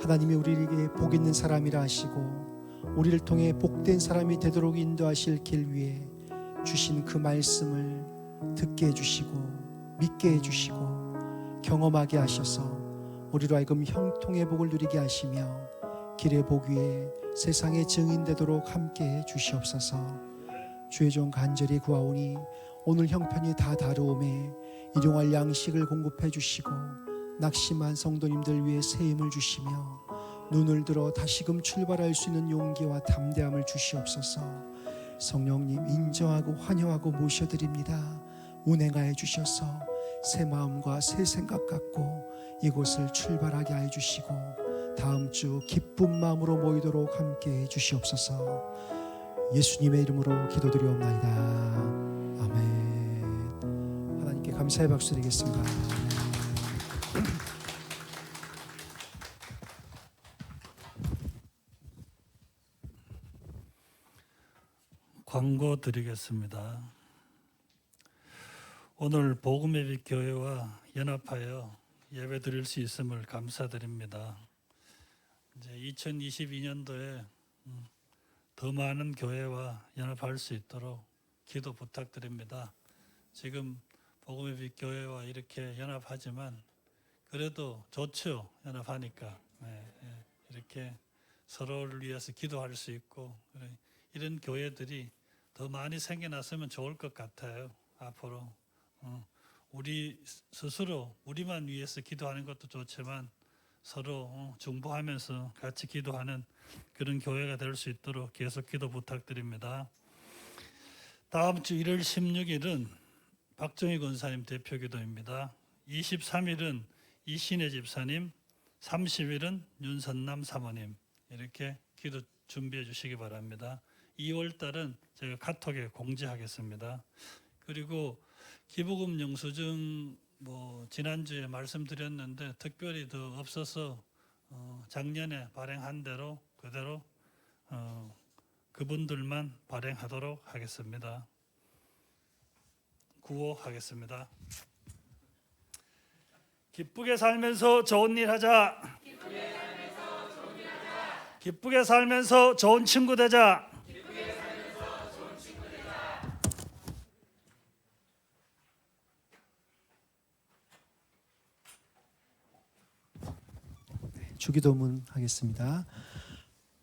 D: 하나님이 우리에게 복 있는 사람이라 하시고 우리를 통해 복된 사람이 되도록 인도하실 길 위에 주신 그 말씀을 듣게 해주시고 믿게 해주시고 경험하게 하셔서 우리로 하여금 형통의 복을 누리게 하시며 길의 복 위에 세상의 증인 되도록 함께해 주시옵소서. 주의 종 간절히 구하오니 오늘 형편이 다 다루오매 일용할 양식을 공급해 주시고 낙심한 성도님들 위해 새 힘을 주시며 눈을 들어 다시금 출발할 수 있는 용기와 담대함을 주시옵소서. 성령님 인정하고 환영하고 모셔드립니다. 운행하여 주셔서 새 마음과 새 생각 갖고 이곳을 출발하게 하여 주시고 다음 주 기쁜 마음으로 모이도록 함께 해 주시옵소서. 예수님의 이름으로 기도드리옵나이다. 아멘. 하나님께 감사의 박수 드리겠습니다.
C: 광고 드리겠습니다. 오늘 복음의 빛 교회와 연합하여 예배 드릴 수 있음을 감사드립니다. 이제 2022년도에 더 많은 교회와 연합할 수 있도록 기도 부탁드립니다. 지금 복음의 빛 교회와 이렇게 연합하지만 그래도 좋죠. 연합하니까 이렇게 서로를 위해서 기도할 수 있고 이런 교회들이 더 많이 생겨났으면 좋을 것 같아요. 앞으로 우리 스스로 우리만 위해서 기도하는 것도 좋지만 서로 중보하면서 같이 기도하는 그런 교회가 될 수 있도록 계속 기도 부탁드립니다. 다음 주 1월 16일은 박정희 권사님 대표 기도입니다. 23일은 이신혜 집사님, 30일은 윤선남 사모님 이렇게 기도 준비해 주시기 바랍니다. 2월 달은 제가 카톡에 공지하겠습니다. 그리고 기부금 영수증 지난주에 말씀드렸는데 특별히 더 없어서 작년에 발행한 대로 그대로 그분들만 발행하도록 하겠습니다. 구호하겠습니다. 기쁘게 살면서 좋은 일 하자. 기쁘게 살면서 좋은 친구 되자.
D: 주기도문 하겠습니다.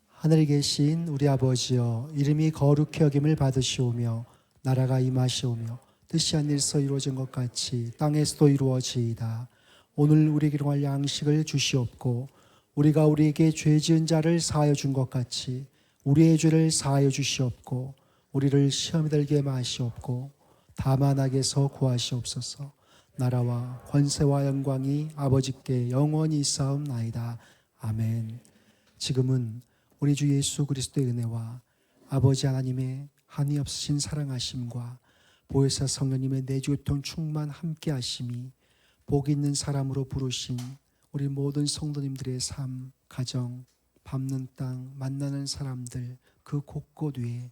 D: 하늘에 계신 우리 아버지여, 이름이 거룩히 여김을 받으시오며 나라가 임하시오며 뜻이 하늘에서 이루어진 것 같이 땅에서도 이루어지이다. 오늘 우리에게 일용할 양식을 주시옵고 우리가 우리에게 죄 지은 자를 사하여 준 것 같이 우리의 죄를 사하여 주시옵고 우리를 시험에 들게 마시옵고 다만 악에서 구하시옵소서. 나라와 권세와 영광이 아버지께 영원히 있사옵나이다. 아멘. 지금은 우리 주 예수 그리스도의 은혜와 아버지 하나님의 한이 없으신 사랑하심과 보혜사 성령님의 내주교통 충만 함께 하심이 복 있는 사람으로 부르신 우리 모든 성도님들의 삶, 가정, 밟는 땅, 만나는 사람들 그 곳곳 위에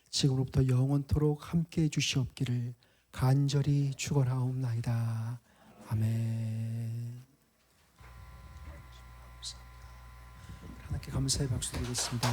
D: 지금부터 영원토록 함께 해 주시옵기를 간절히 축원하옵나이다. 아멘. 하나님께 감사의 박수 드리겠습니다.